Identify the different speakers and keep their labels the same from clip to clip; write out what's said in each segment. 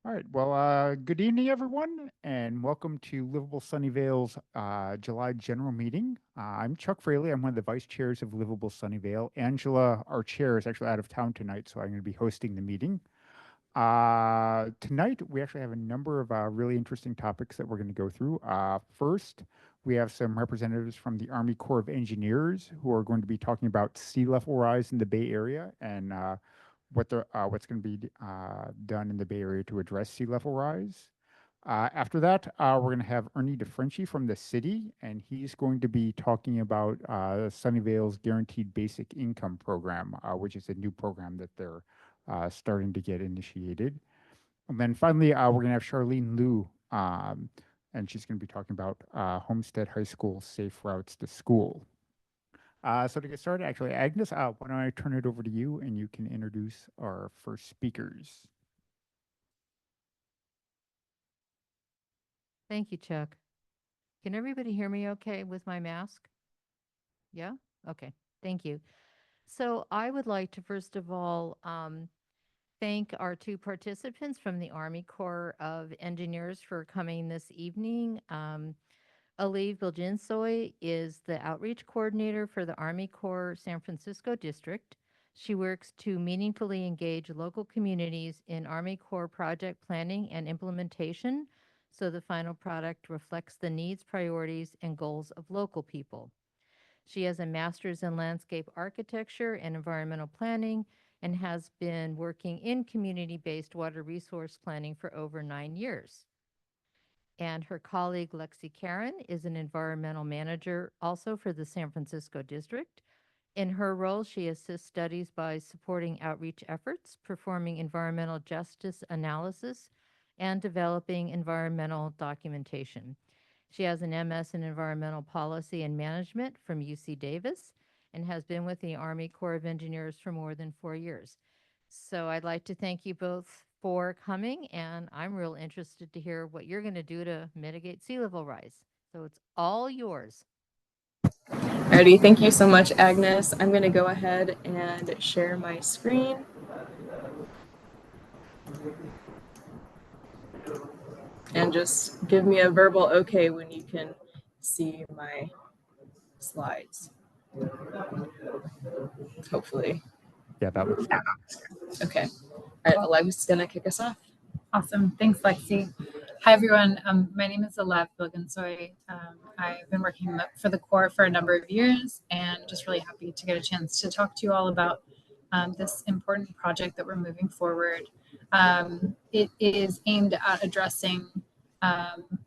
Speaker 1: All right. Well, good evening, everyone, and welcome to Livable Sunnyvale's July general meeting. I'm Chuck Fraley. I'm one of the vice chairs of Livable Sunnyvale. Angela, our chair, is actually out of town tonight, so I'm going to be hosting the meeting. Tonight, we actually have a number of really interesting topics that we're going to go through. First, we have some representatives from the Army Corps of Engineers who are going to be talking about sea level rise in the Bay Area and what's going to be done in the Bay Area to address sea level rise. After that, we're going to have Ernie DeFrenchi from the city, and he's going to be talking about Sunnyvale's Guaranteed Basic Income Program, which is a new program that they're starting to get initiated. And then finally, we're going to have Charlene Liu, and she's going to be talking about Homestead High School safe routes to school. So to get started, actually, Agnes, why don't I turn it over to you and you can introduce our first speakers.
Speaker 2: Thank you, Chuck. Can everybody hear me okay with my mask? Yeah? Okay. Thank you. So I would like to first of all thank our two participants from the Army Corps of Engineers for coming this evening. Aliv Biljinsoy is the outreach coordinator for the Army Corps San Francisco District. She works to meaningfully engage local communities in Army Corps project planning and implementation so the final product reflects the needs, priorities, and goals of local people. She has a master's in landscape architecture and environmental planning and has been working in community based water resource planning for over 9 years. And her colleague Lexi Karen is an environmental manager also for the San Francisco District. In her role, she assists studies by supporting outreach efforts, performing environmental justice analysis, and developing environmental documentation. She has an MS in Environmental Policy and Management from UC Davis and has been with the Army Corps of Engineers for more than 4 years. So I'd like to thank you both for coming, and I'm real interested to hear what you're going to do to mitigate sea level rise. So it's all yours.
Speaker 3: Alrighty, thank you so much, Agnes. I'm going to go ahead and share my screen. And just give me a verbal okay when you can see my slides. Hopefully.
Speaker 1: Yeah, that looks good.
Speaker 3: Okay. All right, Alex's going to kick us off.
Speaker 4: Awesome. Thanks, Lexi. Hi, everyone. My name is Alev Bilgensoy. I've been working for the Corps for a number of years and just really happy to get a chance to talk to you all about this important project that we're moving forward. It is aimed at addressing,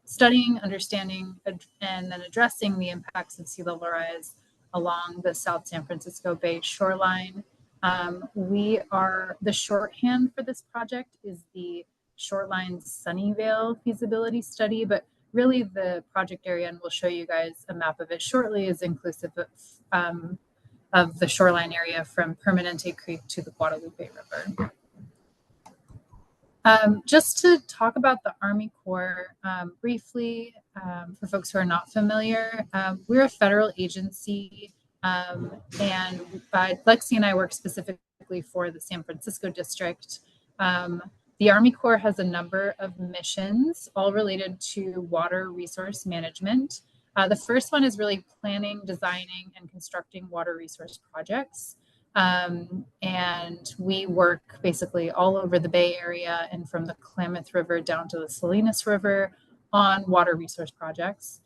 Speaker 4: studying, understanding, and then addressing the impacts of sea level rise along the South San Francisco Bay shoreline. The shorthand for this project is the Shoreline Sunnyvale feasibility study, but really the project area, and we'll show you guys a map of it shortly, is inclusive of the shoreline area from Permanente Creek to the Guadalupe River. Just to talk about the Army Corps briefly, for folks who are not familiar, we're a federal agency, and Lexi and I work specifically for the San Francisco District. The Army Corps has a number of missions, all related to water resource management. The first one is really planning, designing, and constructing water resource projects. And we work basically all over the Bay Area and from the Klamath River down to the Salinas River on water resource projects.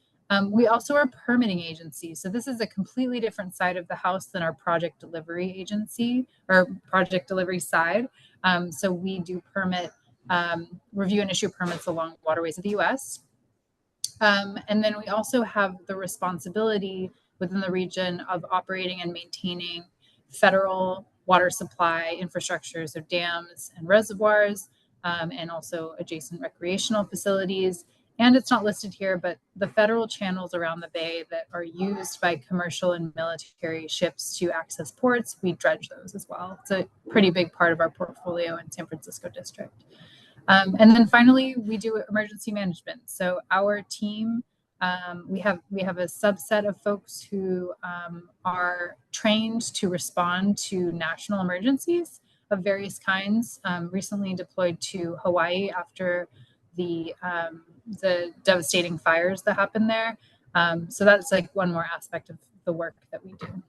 Speaker 4: We also are a permitting agency. So this is a completely different side of the house than our project delivery agency or project delivery side. So we do review and issue permits along waterways of the US. And then we also have the responsibility within the region of operating and maintaining federal water supply infrastructure, so dams and reservoirs, and also adjacent recreational facilities. And it's not listed here, but the federal channels around the bay that are used by commercial and military ships to access ports, we dredge those as well. It's a pretty big part of our portfolio in San Francisco District. And then finally, we do emergency management. So our team, we have a subset of folks who are trained to respond to national emergencies. of various kinds, recently deployed to Hawaii after the devastating fires that happened there. So that's like one more aspect of the work that we do.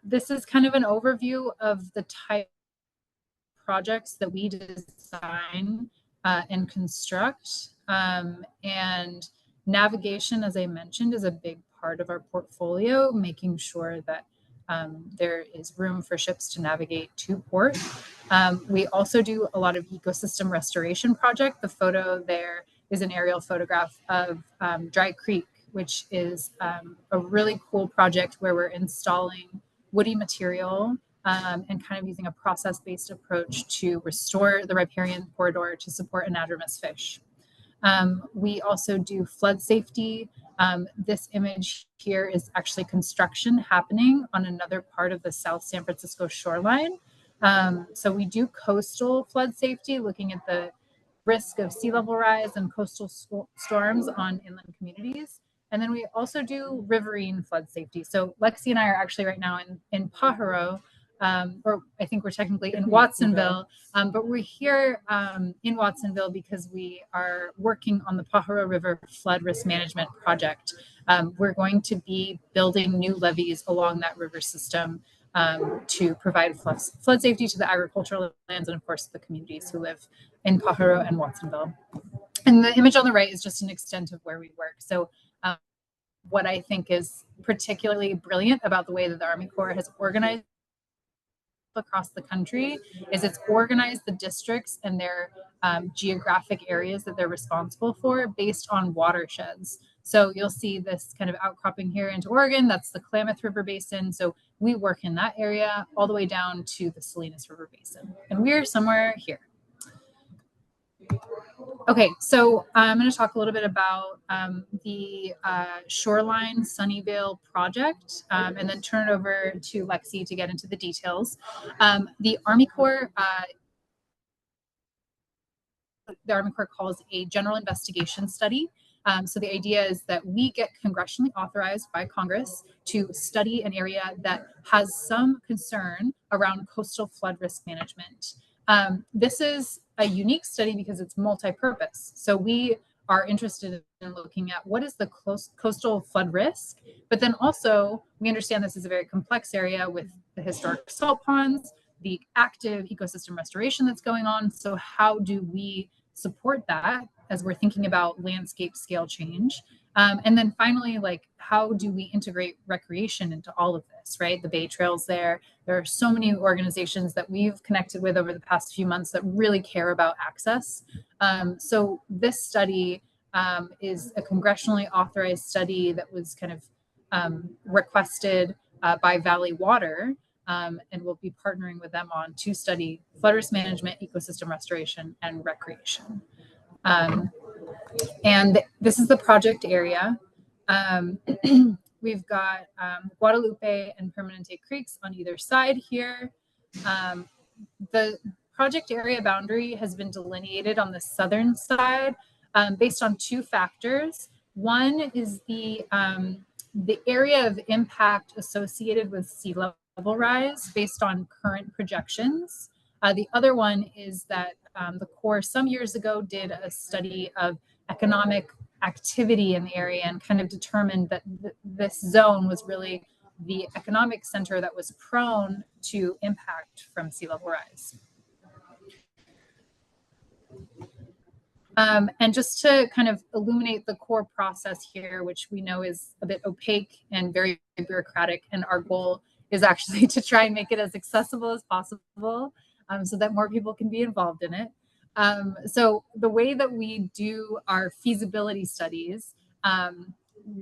Speaker 4: This is kind of an overview of the type of projects that we design and construct. And navigation, as I mentioned, is a big part of our portfolio, making sure that there is room for ships to navigate to port. We also do a lot of ecosystem restoration project. The photo there is an aerial photograph of Dry Creek, which is a really cool project where we're installing woody material and kind of using a process-based approach to restore the riparian corridor to support anadromous fish. We also do flood safety. This image here is actually construction happening on another part of the South San Francisco shoreline. So we do coastal flood safety, looking at the risk of sea level rise and coastal storms on inland communities. And then we also do riverine flood safety. So Lexi and I are actually right now in Pajaro, or I think we're technically in Watsonville, but we're here in Watsonville because we are working on the Pajaro River Flood Risk Management Project. We're going to be building new levees along that river system to provide flood safety to the agricultural lands and, of course, the communities who live in Pajaro and Watsonville. And the image on the right is just an extent of where we work. So what I think is particularly brilliant about the way that the Army Corps has organized across the country is it's organized the districts and their geographic areas that they're responsible for based on watersheds. So you'll see this kind of outcropping here into Oregon. That's the Klamath River Basin. So we work in that area all the way down to the Salinas River Basin. And we're somewhere here. Okay, so I'm going to talk a little bit about the Shoreline Sunnyvale project and then turn it over to Lexi to get into the details. The Army Corps calls a general investigation study. So the idea is that we get congressionally authorized by Congress to study an area that has some concern around coastal flood risk management. This is a unique study because it's multi-purpose. So we are interested in looking at what is the coastal flood risk, but then also we understand this is a very complex area with the historic salt ponds, the active ecosystem restoration that's going on. So how do we support that as we're thinking about landscape scale change? And then finally, like, how do we integrate recreation into all of this, right? The Bay Trail's there. There are so many organizations that we've connected with over the past few months that really care about access. So this study is a congressionally authorized study that was kind of requested by Valley Water, and we'll be partnering with them on to study flood risk management, ecosystem restoration, and recreation. And this is the project area. We've got Guadalupe and Permanente Creeks on either side here. The project area boundary has been delineated on the southern side based on two factors. One is the area of impact associated with sea level rise based on current projections. The other one is that the Corps some years ago did a study of economic activity in the area and kind of determined that this zone was really the economic center that was prone to impact from sea level rise. And just to kind of illuminate the core process here, which we know is a bit opaque and very bureaucratic, and our goal is actually to try and make it as accessible as possible so that more people can be involved in it. So the way that we do our feasibility studies,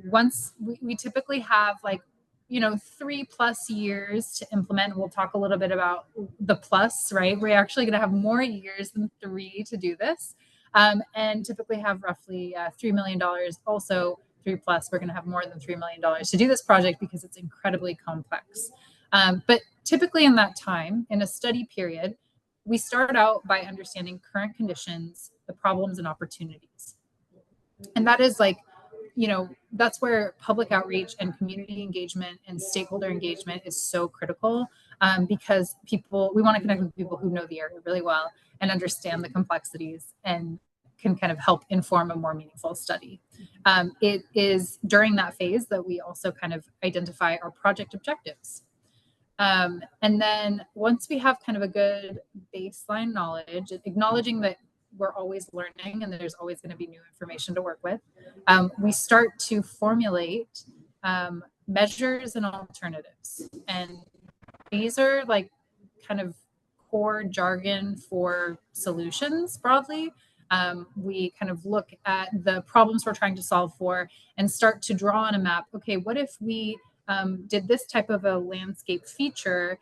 Speaker 4: once we typically have 3+ years to implement. We'll talk a little bit about the plus, right? We're actually going to have more years than 3 to do this, and typically have roughly $3 million. Also 3+, we're going to have more than $3 million to do this project because it's incredibly complex. But typically in that time, in a study period, we start out by understanding current conditions, the problems and opportunities. And that is that's where public outreach and community engagement and stakeholder engagement is so critical. because we want to connect with people who know the area really well and understand the complexities and can kind of help inform a more meaningful study. It is during that phase that we also kind of identify our project objectives. And then once we have kind of a good baseline knowledge, acknowledging that we're always learning and there's always going to be new information to work with, we start to formulate measures and alternatives. And these are like kind of core jargon for solutions broadly. We kind of look at the problems we're trying to solve for and start to draw on a map. Okay, what if we did this type of a landscape feature?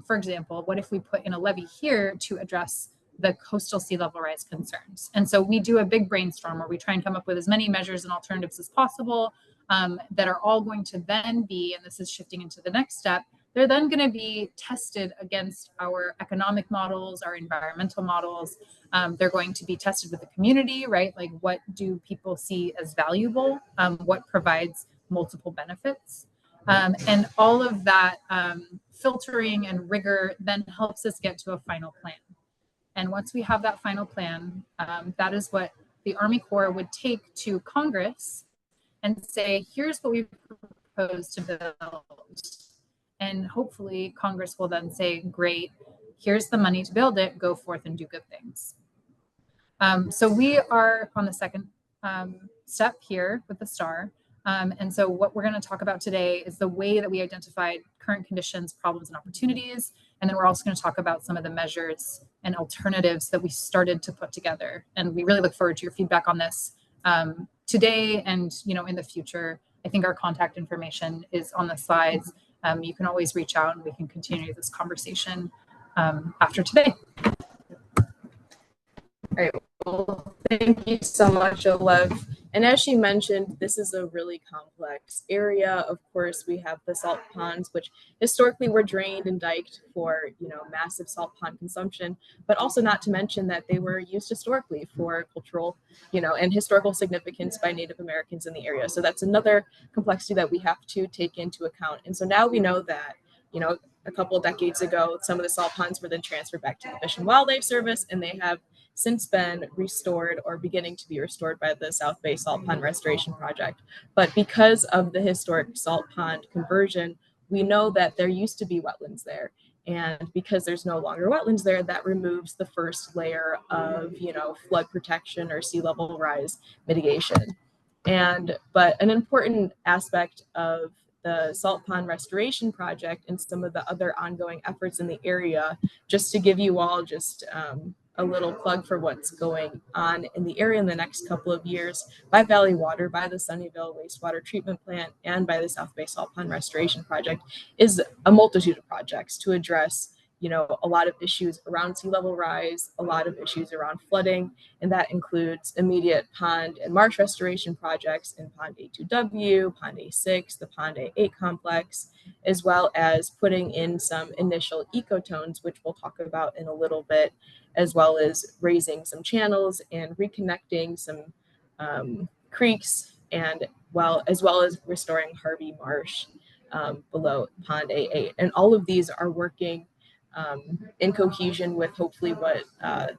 Speaker 4: For example, what if we put in a levee here to address the coastal sea level rise concerns? And so we do a big brainstorm where we try and come up with as many measures and alternatives as possible that are all going to then be, and this is shifting into the next step, they're then going to be tested against our economic models, our environmental models. They're going to be tested with the community, right? Like, what do people see as valuable? What provides multiple benefits? And all of that filtering and rigor then helps us get to a final plan. And once we have that final plan, that is what the Army Corps would take to Congress and say, here's what we propose to build. And hopefully Congress will then say, great, here's the money to build it, go forth and do good things. So we are on the second step here with the STAR. And so what we're going to talk about today is the way that we identified current conditions, problems, and opportunities. And then we're also going to talk about some of the measures and alternatives that we started to put together. And we really look forward to your feedback on this today and, in the future. I think our contact information is on the slides. You can always reach out and we can continue this conversation after today.
Speaker 3: All right. Well, thank you so much, Olev. And as she mentioned, this is a really complex area. Of course, we have the salt ponds, which historically were drained and diked for, massive salt pond consumption, but also not to mention that they were used historically for cultural, and historical significance by Native Americans in the area. So that's another complexity that we have to take into account. And so now we know that, a couple of decades ago, some of the salt ponds were then transferred back to the Fish and Wildlife Service, and they have since been restored or beginning to be restored by the South Bay Salt Pond Restoration Project. But because of the historic salt pond conversion, we know that there used to be wetlands there. And because there's no longer wetlands there, that removes the first layer of, flood protection or sea level rise mitigation. But an important aspect of the Salt Pond Restoration Project and some of the other ongoing efforts in the area, just to give you all just a little plug for what's going on in the area in the next couple of years by Valley Water, by the Sunnyvale Wastewater Treatment Plant, and by the South Bay Salt Pond Restoration Project, is a multitude of projects to address a lot of issues around sea level rise, a lot of issues around flooding, and that includes immediate pond and marsh restoration projects in Pond A2W, Pond A6, the Pond A8 complex, as well as putting in some initial ecotones, which we'll talk about in a little bit, as well as raising some channels and reconnecting some creeks, and as well as restoring Harvey Marsh below Pond A8. And all of these are working in cohesion with hopefully what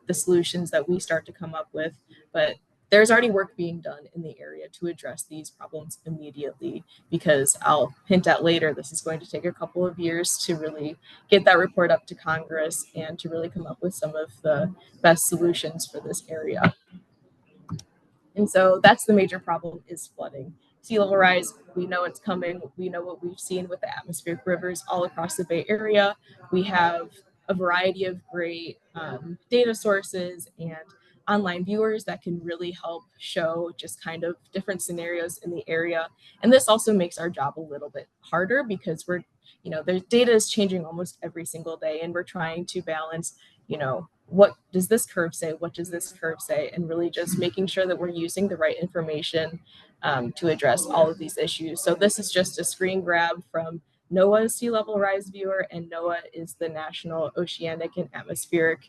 Speaker 3: the solutions that we start to come up with. But there's already work being done in the area to address these problems immediately, because I'll hint at later, this is going to take a couple of years to really get that report up to Congress and to really come up with some of the best solutions for this area. And so that's the major problem, is flooding. Sea level rise, we know it's coming. We know what we've seen with the atmospheric rivers all across the Bay Area. We have a variety of great data sources and online viewers that can really help show just kind of different scenarios in the area. And this also makes our job a little bit harder, because we're, the data is changing almost every single day, and we're trying to balance, what does this curve say? What does this curve say? And really just making sure that we're using the right information to address all of these issues. So this is just a screen grab from NOAA's Sea Level Rise Viewer, and NOAA is the National Oceanic and Atmospheric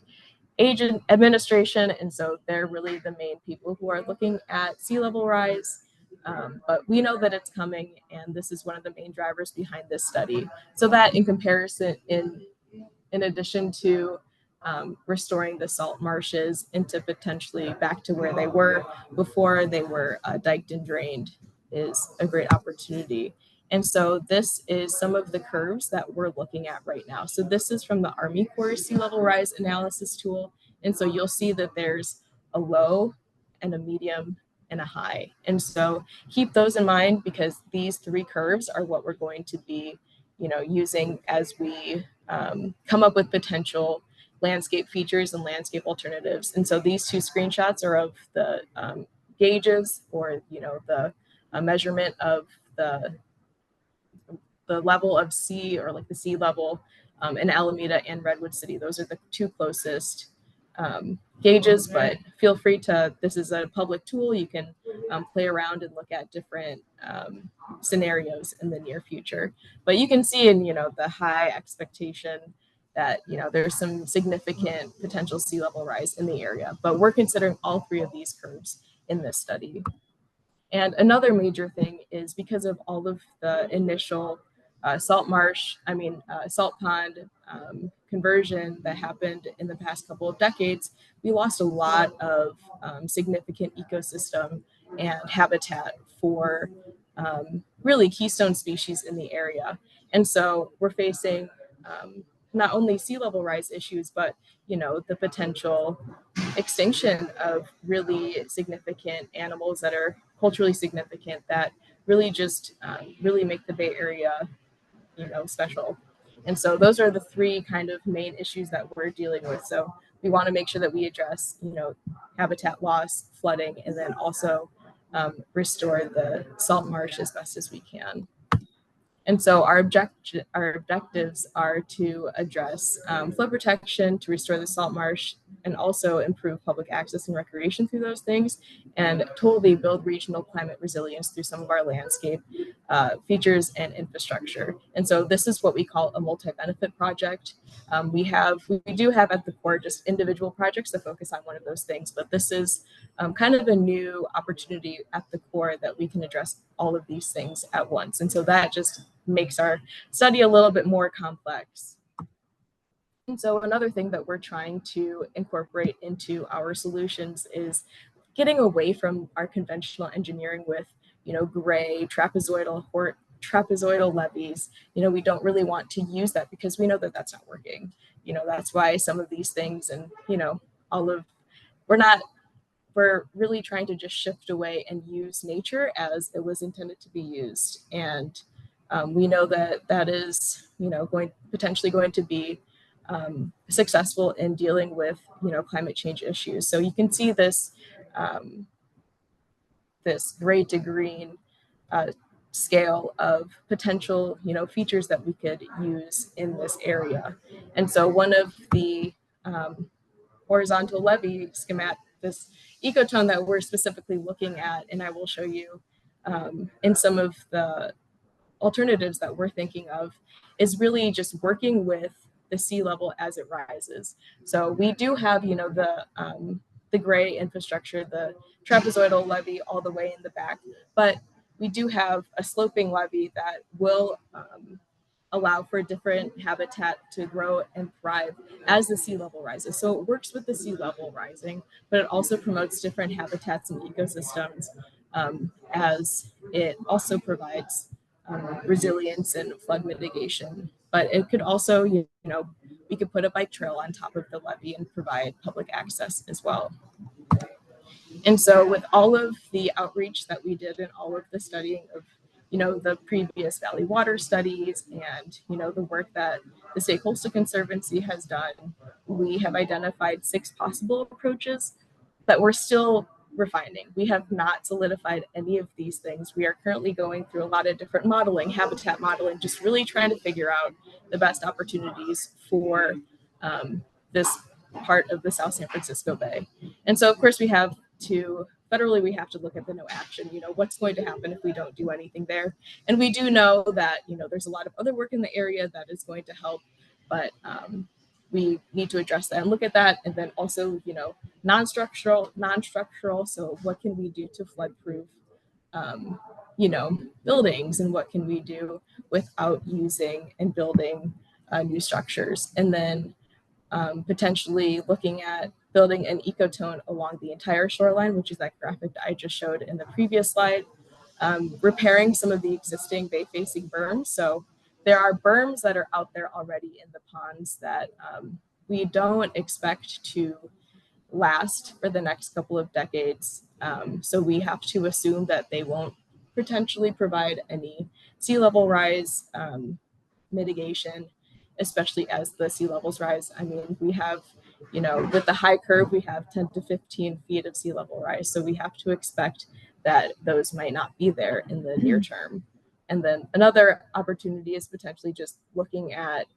Speaker 3: Administration. And so they're really the main people who are looking at sea level rise. But we know that it's coming, and this is one of the main drivers behind this study. So that in comparison, in addition to restoring the salt marshes into potentially back to where they were before they were diked and drained, is a great opportunity. And so this is some of the curves that we're looking at right now. So this is from the Army Corps sea level rise analysis tool. And so you'll see that there's a low and a medium and a high. And so keep those in mind, because these three curves are what we're going to be, using as we come up with potential landscape features and landscape alternatives. And so these two screenshots are of the gauges, or the measurement of the level of sea, or like the sea level in Alameda and Redwood City. Those are the two closest gauges, but feel free to, this is a public tool, you can play around and look at different scenarios in the near future. But you can see in the high expectation that there's some significant potential sea level rise in the area, but we're considering all three of these curves in this study. And another major thing is, because of all of the initial salt pond conversion that happened in the past couple of decades, we lost a lot of significant ecosystem and habitat for really keystone species in the area. And so we're facing not only sea level rise issues, but the potential extinction of really significant animals that are culturally significant, that really just really make the Bay Area special. And so those are the three kind of main issues that we're dealing with. So we want to make sure that we address habitat loss, flooding, and then also restore the salt marsh as best as we can. And so our objectives are to address flood protection, to restore the salt marsh, and also improve public access and recreation through those things, and totally build regional climate resilience through some of our landscape features and infrastructure. And so this is what we call a multi-benefit project. We do have at the core just individual projects that focus on one of those things, but this is kind of a new opportunity at the core that we can address all of these things at once. And so that just makes our study a little bit more complex. And so another thing that we're trying to incorporate into our solutions is getting away from our conventional engineering with, gray trapezoidal levees. We don't really want to use that, because we know that that's not working. That's why some of these things, and we're really trying to just shift away and use nature as it was intended to be used. And we know that that is, potentially going to be successful in dealing with, climate change issues. So you can see this, this gray to green scale of potential, features that we could use in this area. And so one of the horizontal levee schematic, this ecotone that we're specifically looking at, and I will show you in some of the alternatives that we're thinking of, is really just working with the sea level as it rises. So we do have, the gray infrastructure, the trapezoidal levee all the way in the back, but we do have a sloping levee that will allow for different habitat to grow and thrive as the sea level rises. So it works with the sea level rising, but it also promotes different habitats and ecosystems as it also provides resilience and flood mitigation. But it could also, we could put a bike trail on top of the levee and provide public access as well. And so with all of the outreach that we did and all of the studying of, the previous valley water studies and, the work that the State Coastal Conservancy has done, we have identified 6 possible approaches that we're still refining. We have not solidified any of these things. We are currently going through a lot of different modeling, habitat modeling, just really trying to figure out the best opportunities for this part of the South San Francisco Bay. And so, of course, we have to look at the no action, what's going to happen if we don't do anything there. And we do know that, there's a lot of other work in the area that is going to help, but we need to address that and look at that. And then also, non-structural. So what can we do to flood proof buildings, and what can we do without using and building new structures. And then potentially looking at building an ecotone along the entire shoreline, which is that graphic that I just showed in the previous slide. Repairing some of the existing bay-facing berms. So there are berms that are out there already in the ponds that we don't expect to last for the next couple of decades. So we have to assume that they won't potentially provide any sea level rise mitigation, especially as the sea levels rise. I mean, we have, with the high curve, we have 10 to 15 feet of sea level rise. So we have to expect that those might not be there in the near term. And then another opportunity is potentially just looking at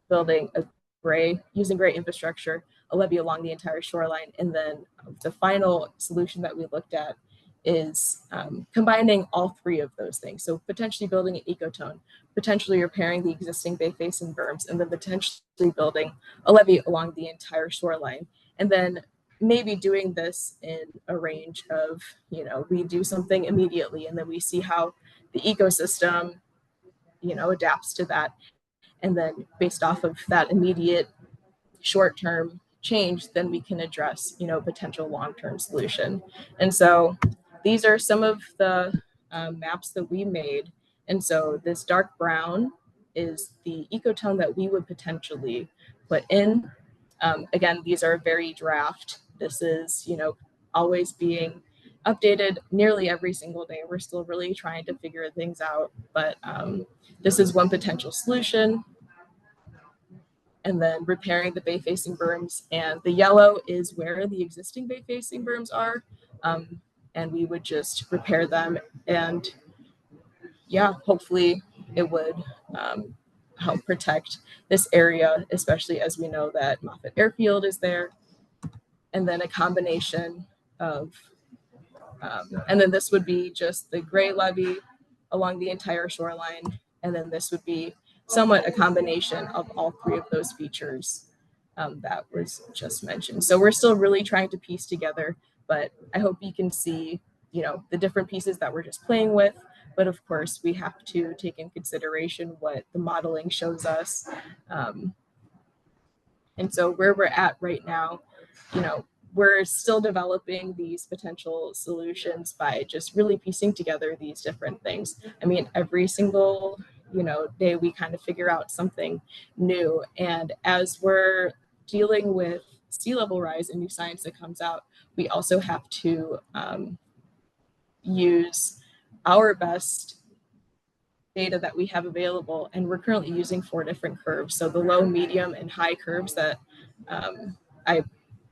Speaker 3: building using gray infrastructure, a levee along the entire shoreline. And then the final solution that we looked at is combining all three of those things. So potentially building an ecotone, potentially repairing the existing bay facing berms, and then potentially building a levee along the entire shoreline. And then maybe doing this in a range of, we do something immediately and then we see how the ecosystem, adapts to that. And then based off of that immediate short-term change, then we can address, potential long-term solution. And so these are some of the maps that we made. And so this dark brown is the ecotone that we would potentially put in. Again, these are very draft. This is, always being updated nearly every single day. We're still really trying to figure things out, but this is one potential solution. And then repairing the bay-facing berms. And the yellow is where the existing bay-facing berms are. And we would just repair them. And yeah, hopefully it would help protect this area, especially as we know that Moffett Airfield is there. And then a combination of, and then this would be just the gray levee along the entire shoreline. And then this would be somewhat a combination of all three of those features that was just mentioned. So we're still really trying to piece together, but I hope you can see, the different pieces that we're just playing with. But of course, we have to take in consideration what the modeling shows us. And so where we're at right now, we're still developing these potential solutions by just really piecing together these different things. I mean, every single day we kind of figure out something new. And as we're dealing with sea level rise and new science that comes out, we also have to use our best data that we have available. And we're currently using 4 different curves. So the low, medium, and high curves that I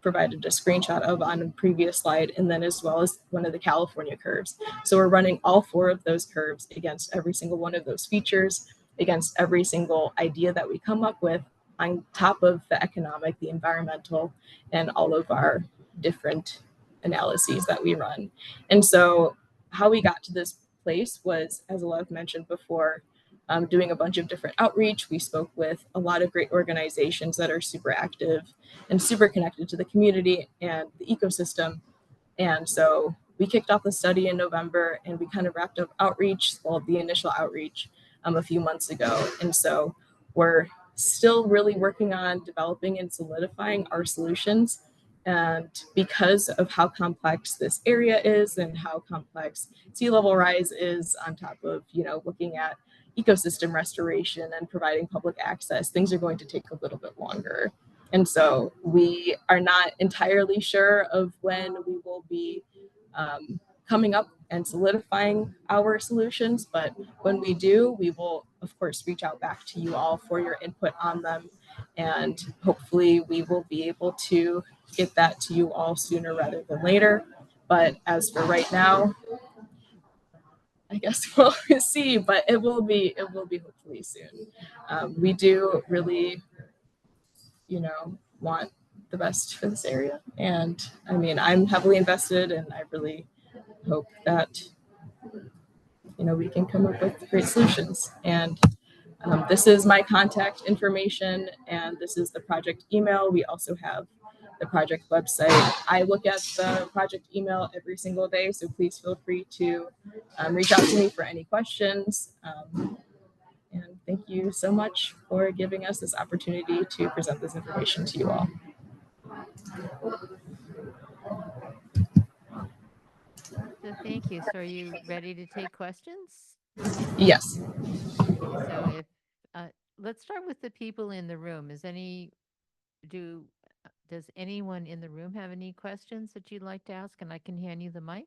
Speaker 3: provided a screenshot of on a previous slide, and then as well as one of the California curves. So we're running all 4 of those curves against every single one of those features, against every single idea that we come up with, on top of the economic, the environmental, and all of our different analyses that we run. And so how we got to this place was, as Alev mentioned before, doing a bunch of different outreach. We spoke with a lot of great organizations that are super active and super connected to the community and the ecosystem. And so we kicked off the study in November, and we kind of wrapped up outreach, well, the initial outreach a few months ago. And so we're still really working on developing and solidifying our solutions. And because of how complex this area is and how complex sea level rise is, on top of, looking at ecosystem restoration and providing public access, things are going to take a little bit longer. And so we are not entirely sure of when we will be coming up and solidifying our solutions, but when we do, we will of course reach out back to you all for your input on them, and hopefully we will be able to get that to you all sooner rather than later. But as for right now, I guess we'll see, but it will be hopefully soon. We do really, want the best for this area. And I mean, I'm heavily invested, and I really hope that, we can come up with great solutions. And this is my contact information, and this is the project email. We also have the project website. I look at the project email every single day, so please feel free to reach out to me for any questions. And thank you so much for giving us this opportunity to present this information to you all.
Speaker 2: So thank you. So are you ready to take questions?
Speaker 3: Yes.
Speaker 2: Okay, so if let's start with the people in the room. Does anyone in the room have any questions that you'd like to ask? And I can hand you the mic.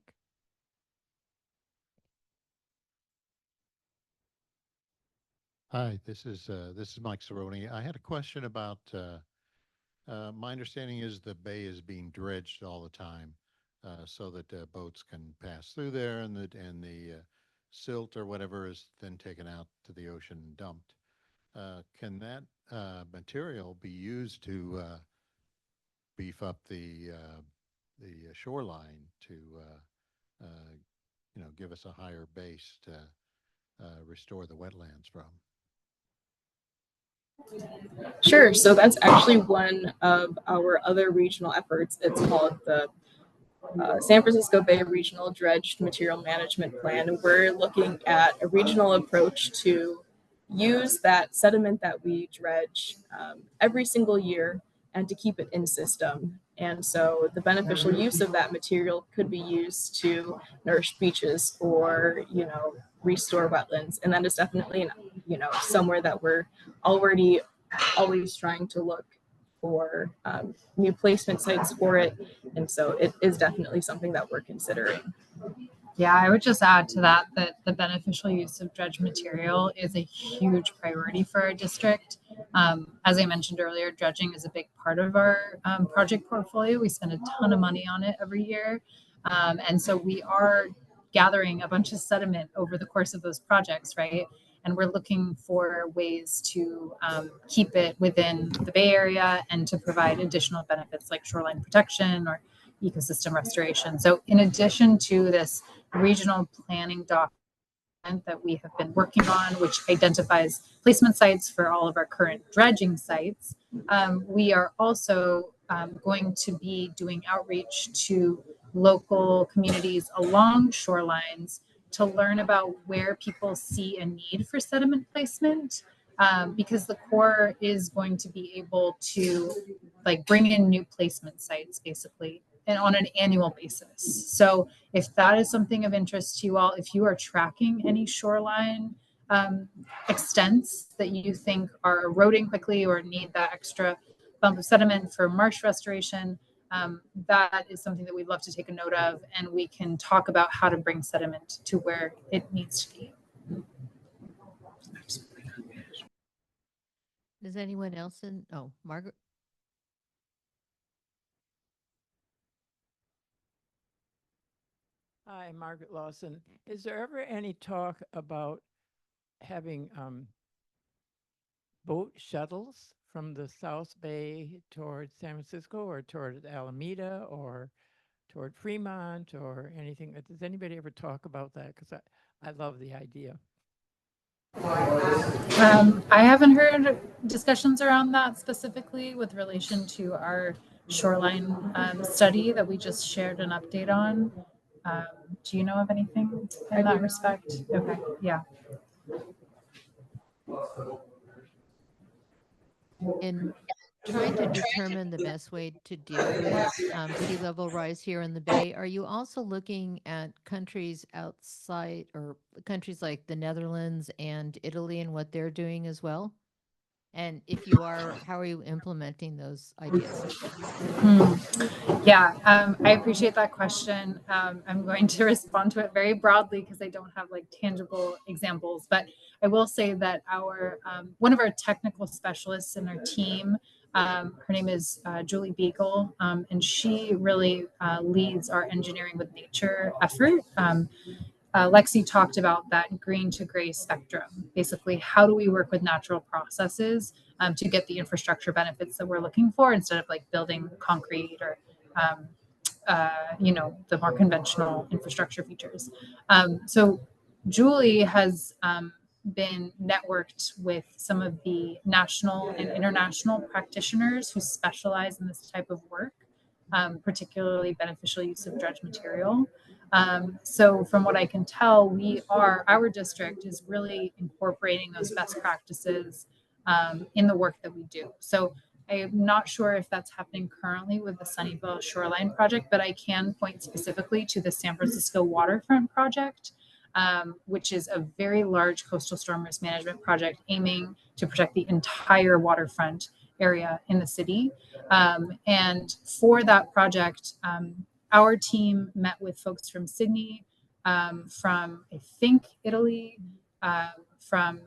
Speaker 5: Hi, this is Mike Cerrone. I had a question about my understanding is the bay is being dredged all the time, so that boats can pass through there, and the silt or whatever is then taken out to the ocean and dumped. Can that material be used to beef up the shoreline to give us a higher base to restore the wetlands from?
Speaker 3: Sure. So that's actually one of our other regional efforts. It's called the San Francisco Bay Regional Dredged Material Management Plan. We're looking at a regional approach to use that sediment that we dredge every single year and to keep it in system. And so the beneficial use of that material could be used to nourish beaches or, restore wetlands. And that is definitely, somewhere that we're already always trying to look for new placement sites for it. And so it is definitely something that we're considering.
Speaker 4: Yeah, I would just add to that the beneficial use of dredge material is a huge priority for our district. As I mentioned earlier, dredging is a big part of our project portfolio. We spend a ton of money on it every year. And so we are gathering a bunch of sediment over the course of those projects, right? And we're looking for ways to keep it within the Bay Area and to provide additional benefits like shoreline protection or ecosystem restoration. So in addition to this regional planning document that we have been working on, which identifies placement sites for all of our current dredging sites, we are also going to be doing outreach to local communities along shorelines to learn about where people see a need for sediment placement, because the Corps is going to be able to bring in new placement sites basically and on an annual basis. So if that is something of interest to you all, if you are tracking any shoreline extents that you think are eroding quickly or need that extra bump of sediment for marsh restoration, that is something that we'd love to take a note of, and we can talk about how to bring sediment to where it needs to be.
Speaker 2: Does anyone else Margaret?
Speaker 6: Hi, Margaret Lawson. Is there ever any talk about having boat shuttles from the South Bay toward San Francisco or toward Alameda or toward Fremont or anything? Does anybody ever talk about that? Because I love the idea.
Speaker 4: I haven't heard discussions around that specifically with relation to our shoreline study that we just shared an update on. Do you know of anything in that respect? Okay, yeah.
Speaker 2: In trying to determine the best way to deal with sea level rise here in the Bay, are you also looking at countries outside or countries like the Netherlands and Italy and what they're doing as well? And if you are, how are you implementing those ideas?
Speaker 4: Yeah, I appreciate that question. I'm going to respond to it very broadly because I don't have tangible examples, but I will say that our one of our technical specialists in our team, her name is Julie Beagle, and she really leads our engineering with nature effort. Lexi talked about that green to gray spectrum. Basically, how do we work with natural processes to get the infrastructure benefits that we're looking for instead of building concrete or the more conventional infrastructure features. So Julie has been networked with some of the national and international practitioners who specialize in this type of work. particularly beneficial use of dredge material. So from what I can tell, our district is really incorporating those best practices in the work that we do. So I am not sure if that's happening currently with the Sunnyvale Shoreline project, but I can point specifically to the San Francisco Waterfront project, which is a very large coastal storm risk management project aiming to protect the entire waterfront area in the city. And for that project, our team met with folks from Sydney, from I think Italy, from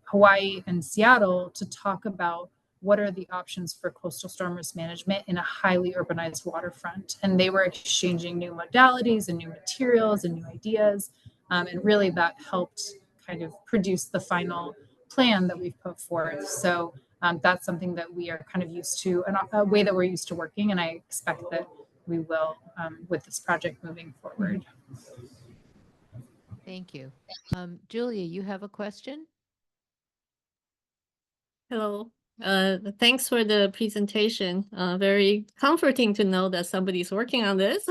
Speaker 4: Hawaii and Seattle to talk about what are the options for coastal storm risk management in a highly urbanized waterfront. And they were exchanging new modalities and new materials and new ideas. And really that helped kind of produce the final plan that we've put forth. So that's something that we are kind of used to, and a way that we're used to working. And I expect that we will with this project moving forward.
Speaker 2: Thank you. Julia, you have a question?
Speaker 7: Hello. Thanks for the presentation. Very comforting to know that somebody's working on this.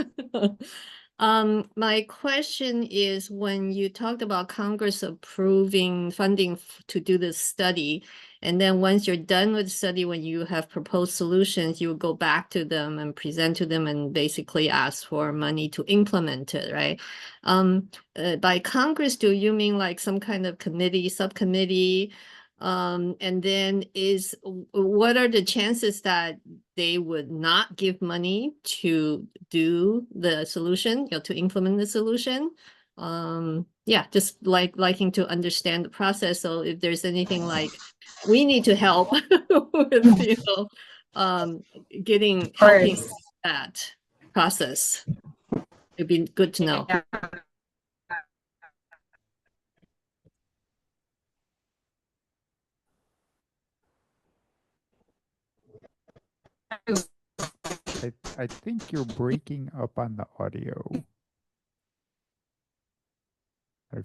Speaker 7: My question is, when you talked about Congress approving funding to do this study, and then once you're done with the study, when you have proposed solutions, you go back to them and present to them and basically ask for money to implement it, right? By Congress, do you mean like some kind of committee, subcommittee? And then what are the chances that they would not give money to do the solution, to implement the solution? Yeah, just liking to understand the process. So if there's anything like we need to help with, helping that process, it'd be good to know.
Speaker 1: I think you're breaking up on the audio.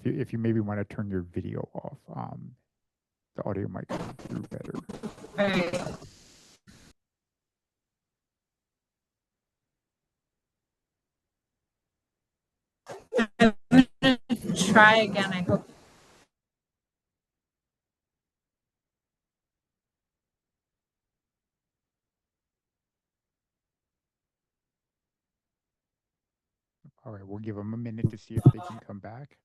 Speaker 1: If you maybe want to turn your video off, the audio might come through better.
Speaker 4: All right. I'm gonna try again. I hope.
Speaker 1: All right, we'll give them a minute to see if they can come back.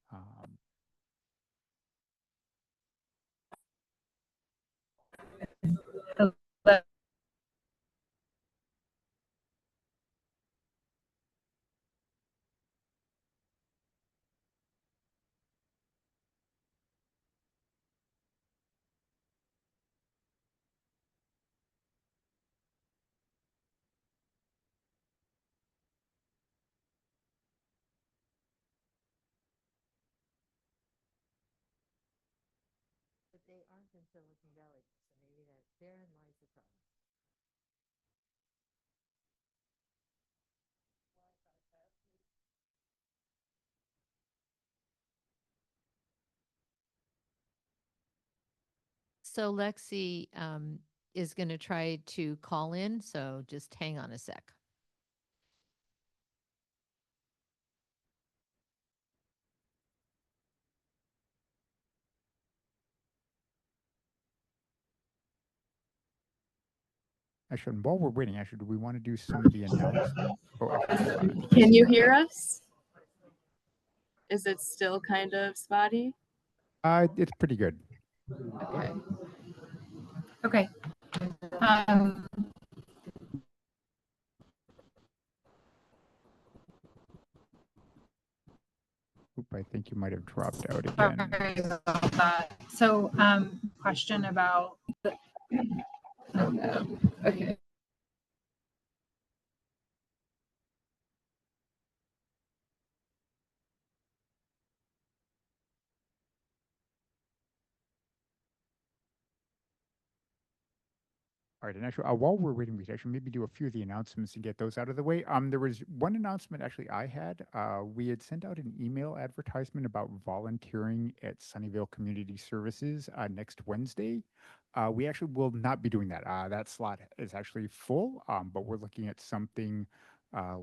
Speaker 2: But they aren't in Silicon Valley, so maybe therein lies the problem. So Lexi is going to try to call in, so just hang on a sec.
Speaker 1: Actually, while we're waiting, do we want to do some of the announcements? Oh, actually, hold on.
Speaker 3: Can you hear us? Is it still kind of spotty?
Speaker 1: It's pretty good.
Speaker 3: Okay.
Speaker 4: Okay.
Speaker 1: Oop, I think you might have dropped out again.
Speaker 4: Sorry about that. So, question about.
Speaker 3: Okay.
Speaker 1: All right, and actually, while we're waiting, we should actually maybe do a few of the announcements and get those out of the way. There was one announcement actually I had. We had sent out an email advertisement about volunteering at Sunnyvale Community Services next Wednesday. We actually will not be doing that. That slot is actually full, but we're looking at something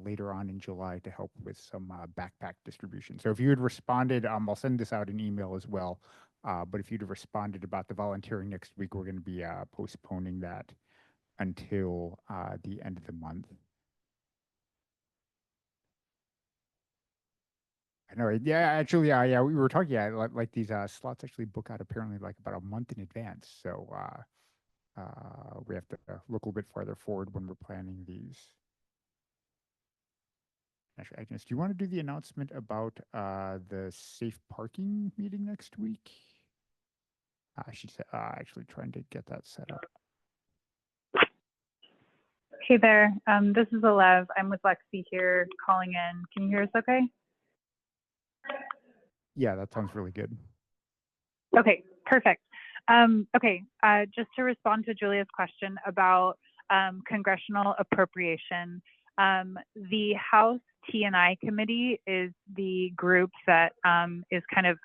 Speaker 1: later on in July to help with some backpack distribution. So if you had responded, I'll send this out in email as well. But if you'd have responded about the volunteering next week, we're going to be postponing that until the end of the month. I know. Yeah, actually, yeah, we were talking. Yeah, like these slots actually book out apparently like about a month in advance. So we have to look a little bit farther forward when we're planning these. Actually, Agnes, do you want to do the announcement about the safe parking meeting next week? She's actually trying to get that set up.
Speaker 8: Hey there, this is Alev. I'm with Lexi here calling in. Can you hear us okay?
Speaker 1: Yeah, that sounds really good.
Speaker 8: Okay, perfect. Okay, just to respond to Julia's question about congressional appropriation, the House T&I committee is the group that is kind of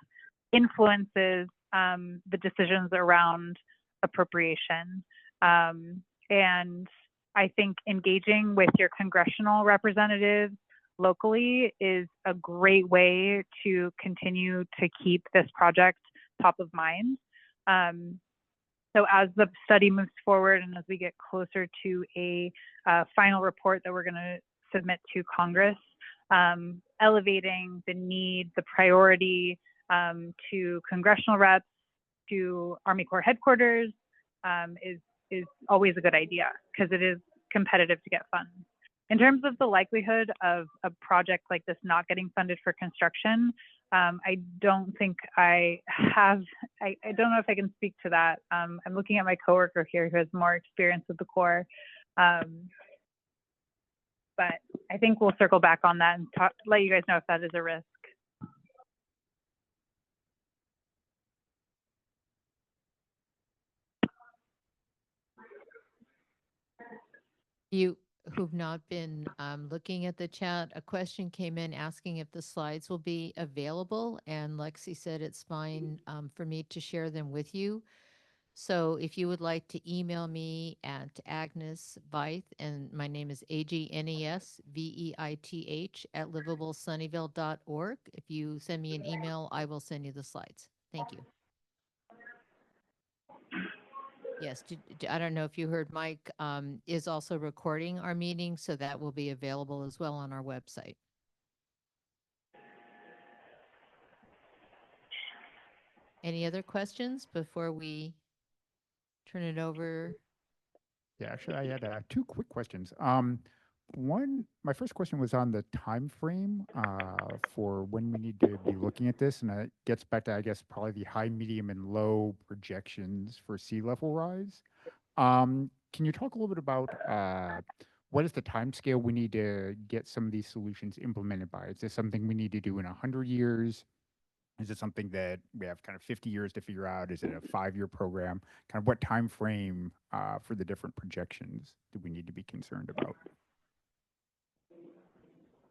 Speaker 8: influences the decisions around appropriation. And I think engaging with your congressional representatives locally is a great way to continue to keep this project top of mind. So as the study moves forward and as we get closer to a final report that we're going to submit to Congress, elevating the need, the priority to congressional reps, to Army Corps headquarters is always a good idea because it is competitive to get funds. In terms of the likelihood of a project like this not getting funded for construction, I don't think I don't know if I can speak to that. I'm looking at my coworker here who has more experience with the Corps. But I think we'll circle back on that and let you guys know if that is a risk.
Speaker 2: You who've not been looking at the chat, a question came in asking if the slides will be available, and Lexi said it's fine for me to share them with you. So if you would like to email me at Agnes Veith, and my name is AGNESVEITH at livablesunnyvale.org. If you send me an email, I will send you the slides. Thank you. Yes, I don't know if you heard, Mike is also recording our meeting, so that will be available as well on our website. Any other questions before we turn it over?
Speaker 1: Yeah, actually, I had two quick questions. One, my first question was on the time frame for when we need to be looking at this, and it gets back to, I guess, probably the high, medium, and low projections for sea level rise. Can you talk a little bit about what is the time scale we need to get some of these solutions implemented by? Is this something we need to do in 100 years? Is it something that we have kind of 50 years to figure out? Is it a 5-year program? Kind of what time frame for the different projections do we need to be concerned about?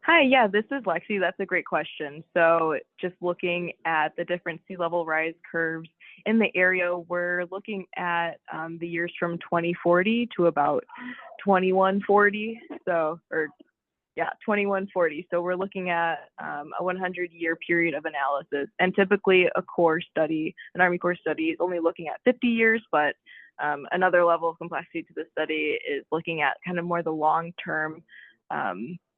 Speaker 9: Hi, yeah, this is Lexi. That's a great question. So just looking at the different sea level rise curves in the area, we're looking at the years from 2040 to about 2140. So, 2140. So we're looking at a 100-year period of analysis. And typically a Corps study, an Army Corps study is only looking at 50 years, but another level of complexity to the study is looking at kind of more the long-term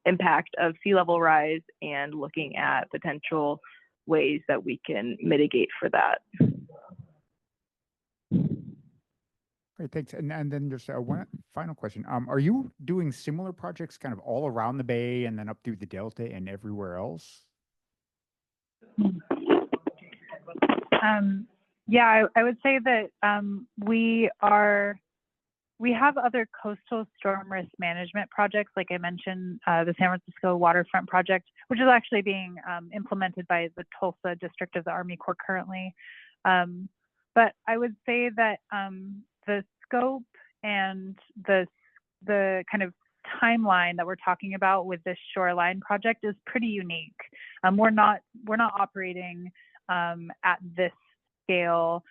Speaker 9: impact of sea level rise and looking at potential ways that we can mitigate for that.
Speaker 1: Great, thanks. And then just one final question. Are you doing similar projects kind of all around the Bay and then up through the Delta and everywhere else?
Speaker 8: Yeah, I would say that we have other coastal storm risk management projects, like I mentioned, the San Francisco Waterfront Project, which is actually being implemented by the Tulsa District of the Army Corps currently. But I would say that the scope and the kind of timeline that we're talking about with this shoreline project is pretty unique. We're not operating at this scale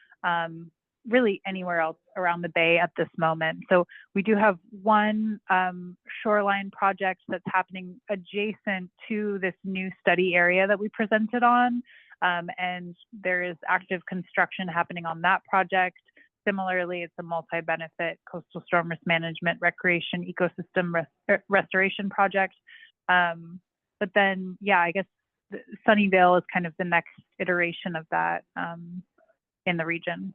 Speaker 8: really anywhere else around the Bay at this moment. So we do have one shoreline project that's happening adjacent to this new study area that we presented on. And there is active construction happening on that project. Similarly, it's a multi-benefit coastal storm risk management, recreation, ecosystem restoration project. But then, yeah, I guess Sunnyvale is kind of the next iteration of that in the region.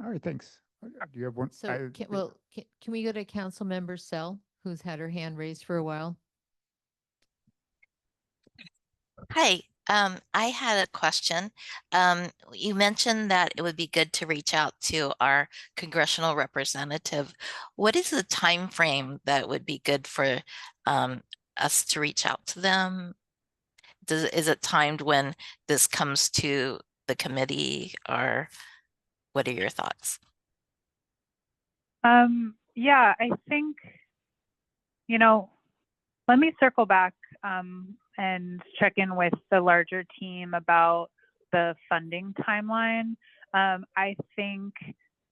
Speaker 1: All right, thanks. Do you have one?
Speaker 2: So, can we go to Council Member Sell, who's had her hand raised for a while?
Speaker 10: Hi, I had a question. You mentioned that it would be good to reach out to our congressional representative. What is the time frame that would be good for us to reach out to them? Is it timed when this comes to the committee, or what are your thoughts?
Speaker 8: Yeah, I think, let me circle back and check in with the larger team about the funding timeline. I think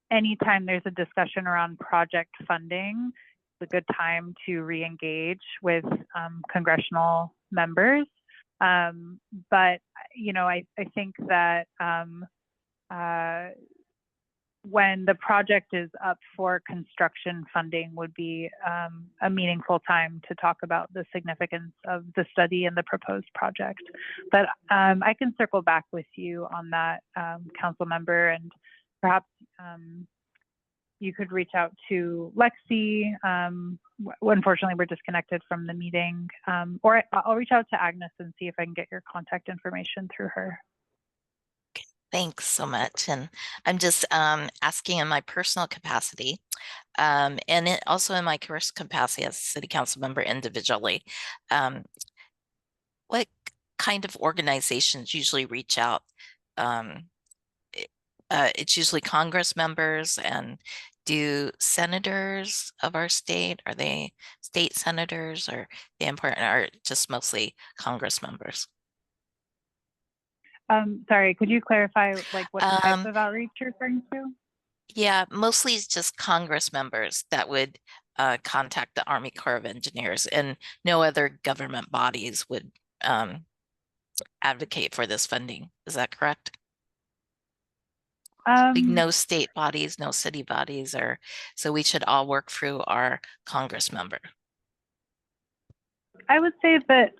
Speaker 8: anytime there's a discussion around project funding, it's a good time to re-engage with congressional members. But, I think that when the project is up for construction, funding would be a meaningful time to talk about the significance of the study and the proposed project. But I can circle back with you on that, council member, and perhaps you could reach out to Lexi. Unfortunately, we're disconnected from the meeting, or I'll reach out to Agnes and see if I can get your contact information through her.
Speaker 10: Thanks so much. And I'm just asking in my personal capacity, and also in my career capacity as a city council member individually, what kind of organizations usually reach out? It's usually Congress members, and do senators of our state, are they state senators, or the important, or just mostly Congress members?
Speaker 8: Sorry, could you clarify like what type of outreach you're referring to?
Speaker 10: Yeah, mostly it's just Congress members that would contact the Army Corps of Engineers, and no other government bodies would advocate for this funding. Is that correct? Like no state bodies, no city bodies, or so we should all work through our Congress member.
Speaker 8: I would say that,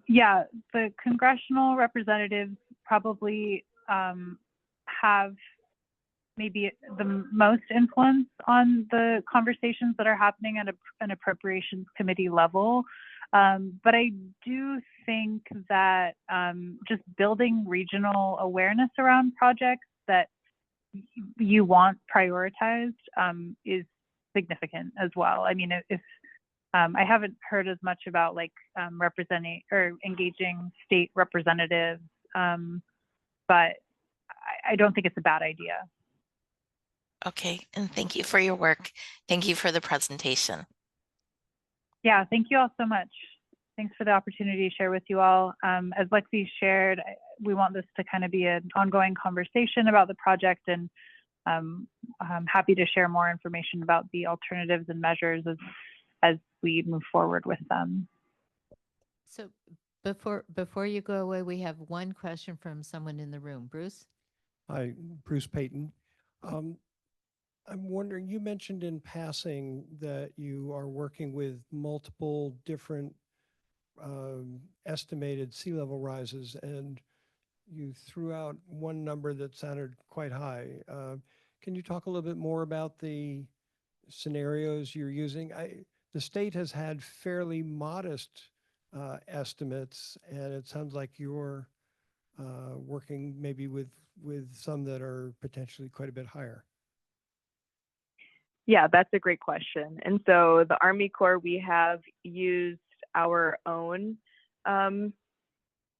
Speaker 8: yeah, the congressional representatives probably have maybe the most influence on the conversations that are happening at an appropriations committee level. But I do think that just building regional awareness around projects that you want prioritized is significant as well. I mean, if I haven't heard as much about like representing or engaging state representatives, but I don't think it's a bad idea.
Speaker 10: Okay, and thank you for your work. Thank you for the presentation.
Speaker 8: Yeah, thank you all so much. Thanks for the opportunity to share with you all. As Lexi shared, we want this to kind of be an ongoing conversation about the project, and I'm happy to share more information about the alternatives and measures as we move forward with them.
Speaker 2: So before you go away, we have one question from someone in the room. Bruce?
Speaker 11: Hi, Bruce Payton. I'm wondering, you mentioned in passing that you are working with multiple different estimated sea level rises, and you threw out one number that sounded quite high. Can you talk a little bit more about the scenarios you're using? The state has had fairly modest estimates, and it sounds like you're working maybe with some that are potentially quite a bit higher.
Speaker 9: Yeah, that's a great question. And so the Army Corps, we have used our own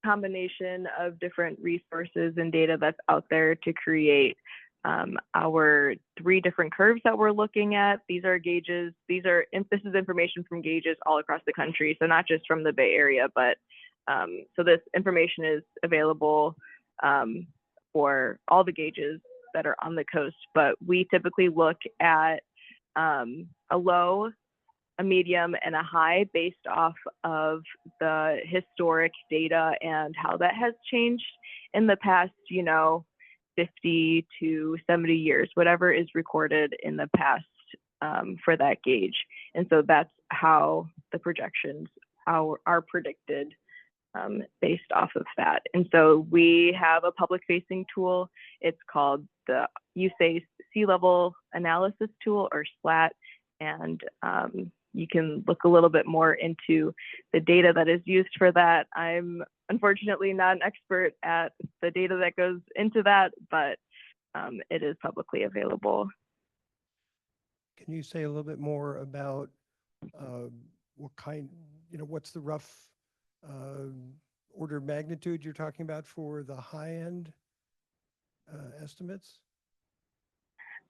Speaker 9: combination of different resources and data that's out there to create our 3 different curves that we're looking at. These are gauges. This is information from gauges all across the country. So not just from the Bay Area, but So this information is available for all the gauges that are on the coast, but we typically look at a low, a medium, and a high based off of the historic data and how that has changed in the past, 50 to 70 years, whatever is recorded in the past for that gauge. And so that's how the projections are predicted based off of that. And so we have a public facing tool. It's called the USACE Sea Level Analysis Tool, or SLAT. And you can look a little bit more into the data that is used for that. I'm unfortunately not an expert at the data that goes into that, but it is publicly available.
Speaker 11: Can you say a little bit more about what kind, what's the rough order of magnitude you're talking about for the high end estimates?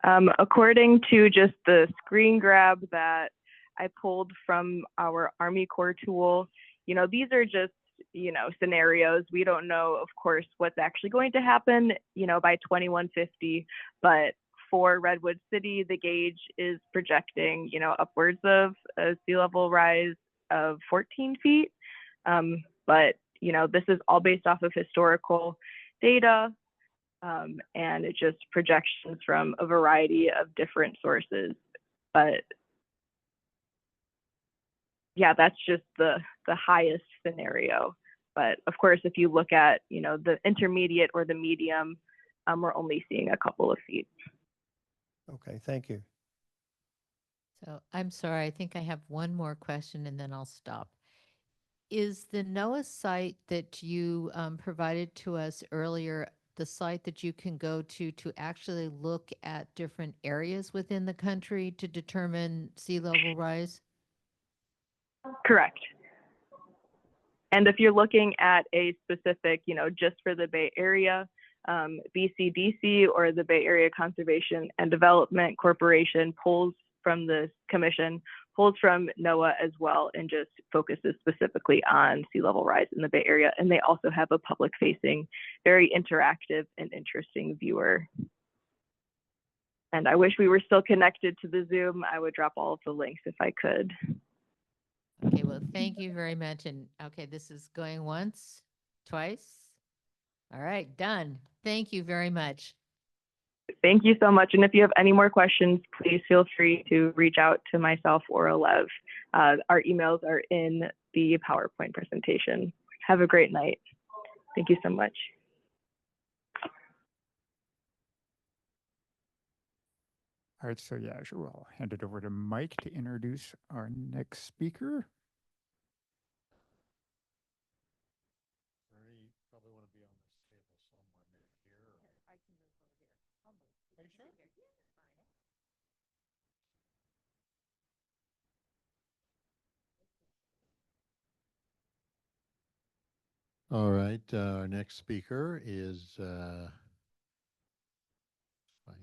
Speaker 9: According to just the screen grab that I pulled from our Army Corps tool, these are just, scenarios. We don't know, of course, what's actually going to happen, by 2150, but for Redwood City, the gauge is projecting, upwards of a sea level rise of 14 feet. But, this is all based off of historical data, and it just projections from a variety of different sources. But yeah, that's just the highest scenario. But of course, if you look at, the intermediate or the medium, we're only seeing a couple of feet.
Speaker 11: Okay, thank you.
Speaker 2: So I'm sorry, I think I have one more question and then I'll stop. Is the NOAA site that you provided to us earlier the site that you can go to actually look at different areas within the country to determine sea level rise?
Speaker 9: Correct. And if you're looking at a specific, just for the Bay Area, BCDC, or the Bay Area Conservation and Development Corporation, pulls from the commission, pulls from NOAA as well, and just focuses specifically on sea level rise in the Bay Area. And they also have a public facing, very interactive and interesting viewer. And I wish we were still connected to the Zoom. I would drop all of the links if I could.
Speaker 2: Okay, well, thank you very much. And okay, this is going once, twice. All right, done. Thank you very much.
Speaker 9: Thank you so much. And if you have any more questions, please feel free to reach out to myself or Alev. Our emails are in the PowerPoint presentation. Have a great night. Thank you so much.
Speaker 1: All right, so yeah, sure. I'll hand it over to Mike to introduce our next speaker.
Speaker 5: You probably want to be on this table somewhere maybe here.
Speaker 2: I can move over here. I'll move.
Speaker 5: Are you sure? All right, our next speaker is, find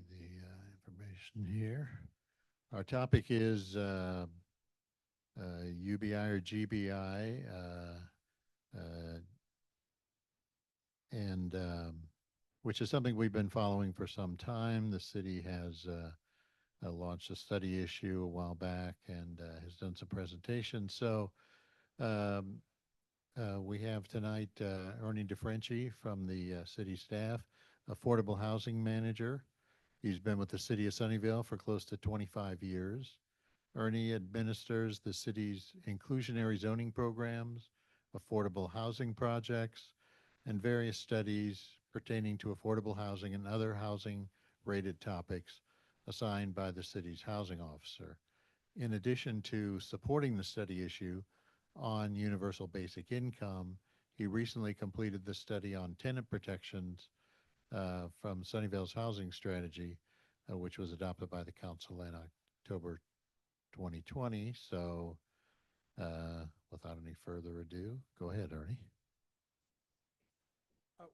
Speaker 5: the information here. Our topic is UBI or GBI, and which is something we've been following for some time. The city has launched a study issue a while back and has done some presentations. So we have tonight Ernie DeFrenchi from the city staff, affordable housing manager. He's been with the city of Sunnyvale for close to 25 years. Ernie administers the city's inclusionary zoning programs, affordable housing projects, and various studies pertaining to affordable housing and other housing rated topics assigned by the city's housing officer. In addition to supporting the study issue on universal basic income, he recently completed the study on tenant protections from Sunnyvale's housing strategy, which was adopted by the council in October 2020. So without any further ado, go ahead, Ernie.
Speaker 6: Oh, okay.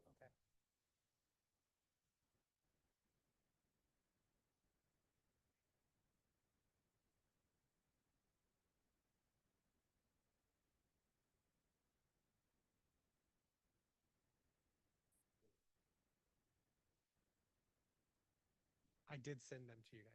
Speaker 12: did send them to you guys.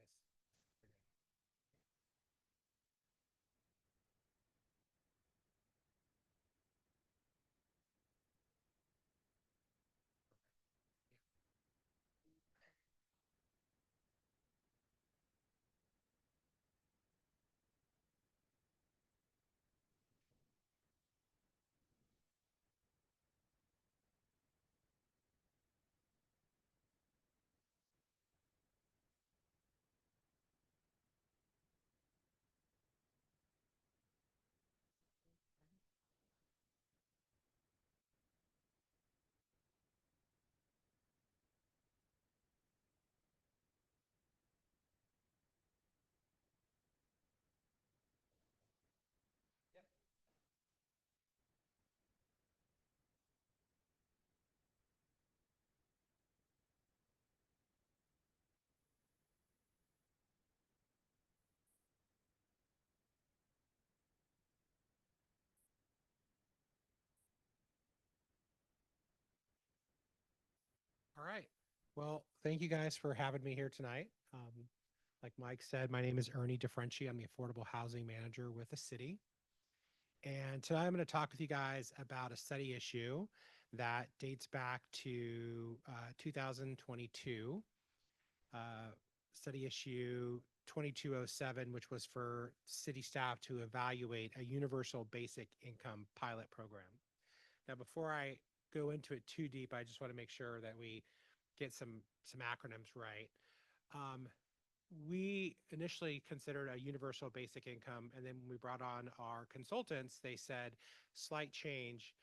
Speaker 12: All right. Well, thank you guys for having me here tonight. Like Mike said, my name is Ernie DeFrenchi. I'm the Affordable Housing Manager with the city. And today I'm going to talk with you guys about a study issue that dates back to 2022. Study issue 2207, which was for city staff to evaluate a universal basic income pilot program. Now, before I go into it too deep, I just want to make sure that we get some acronyms right. We initially considered a universal basic income, and then when we brought on our consultants, they said slight change.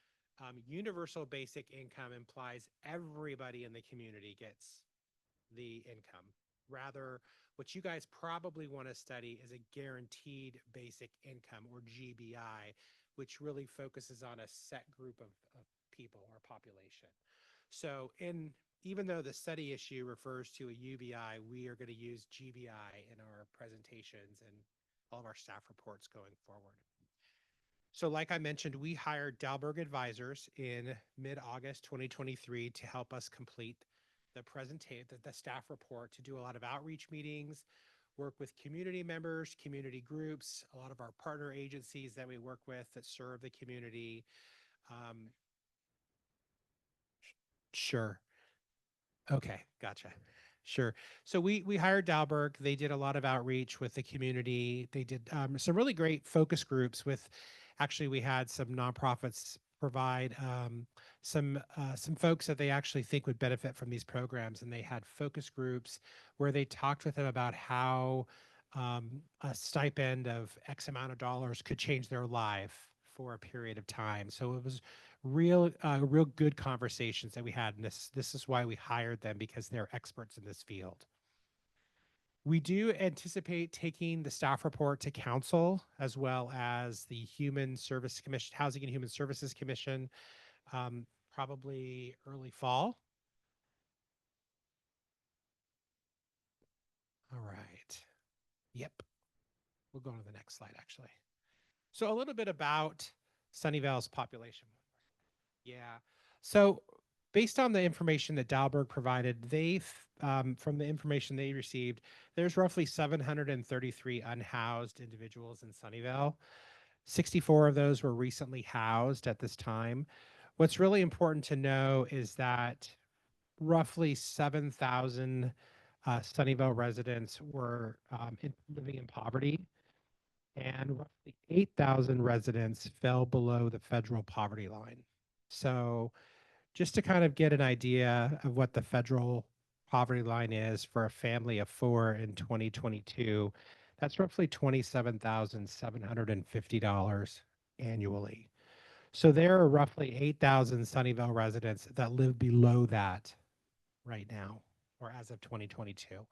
Speaker 12: Universal basic income implies everybody in the community gets the income. Rather, what you guys probably want to study is a guaranteed basic income, or GBI, which really focuses on a set group of people or population. So even though the study issue refers to a UBI, we are going to use GBI in our presentations and all of our staff reports going forward. So like I mentioned, we hired Dalberg Advisors in mid-August 2023 to help us complete the staff report, to do a lot of outreach meetings, work with community members, community groups, a lot of our partner agencies that we work with that serve the community. Sure. Okay, gotcha. Sure. So we hired Dalberg. They did a lot of outreach with the community. They did some really great focus groups with, actually, we had some nonprofits provide some folks that they actually think would benefit from these programs. And they had focus groups where they talked with them about how a stipend of X amount of dollars could change their life for a period of time. So it was real good conversations that we had, and this is why we hired them, because they're experts in this field. We do anticipate taking the staff report to council, as well as the Human Service Commission, Housing and Human Services Commission, probably early fall. All right. Yep. We'll go on to the next slide, actually. So a little bit about Sunnyvale's population. Yeah. So based on the information that Dalberg provided, from the information they received, there's roughly 733 unhoused individuals in Sunnyvale. 64 of those were recently housed at this time. What's really important to know is that roughly 7,000 Sunnyvale residents were living in poverty, and roughly 8,000 residents fell below the federal poverty line. So just to kind of get an idea of what the federal poverty line is for a family of 4 in 2022, that's roughly $27,750 annually. So there are roughly 8,000 Sunnyvale residents that live below that right now, or as of 2022.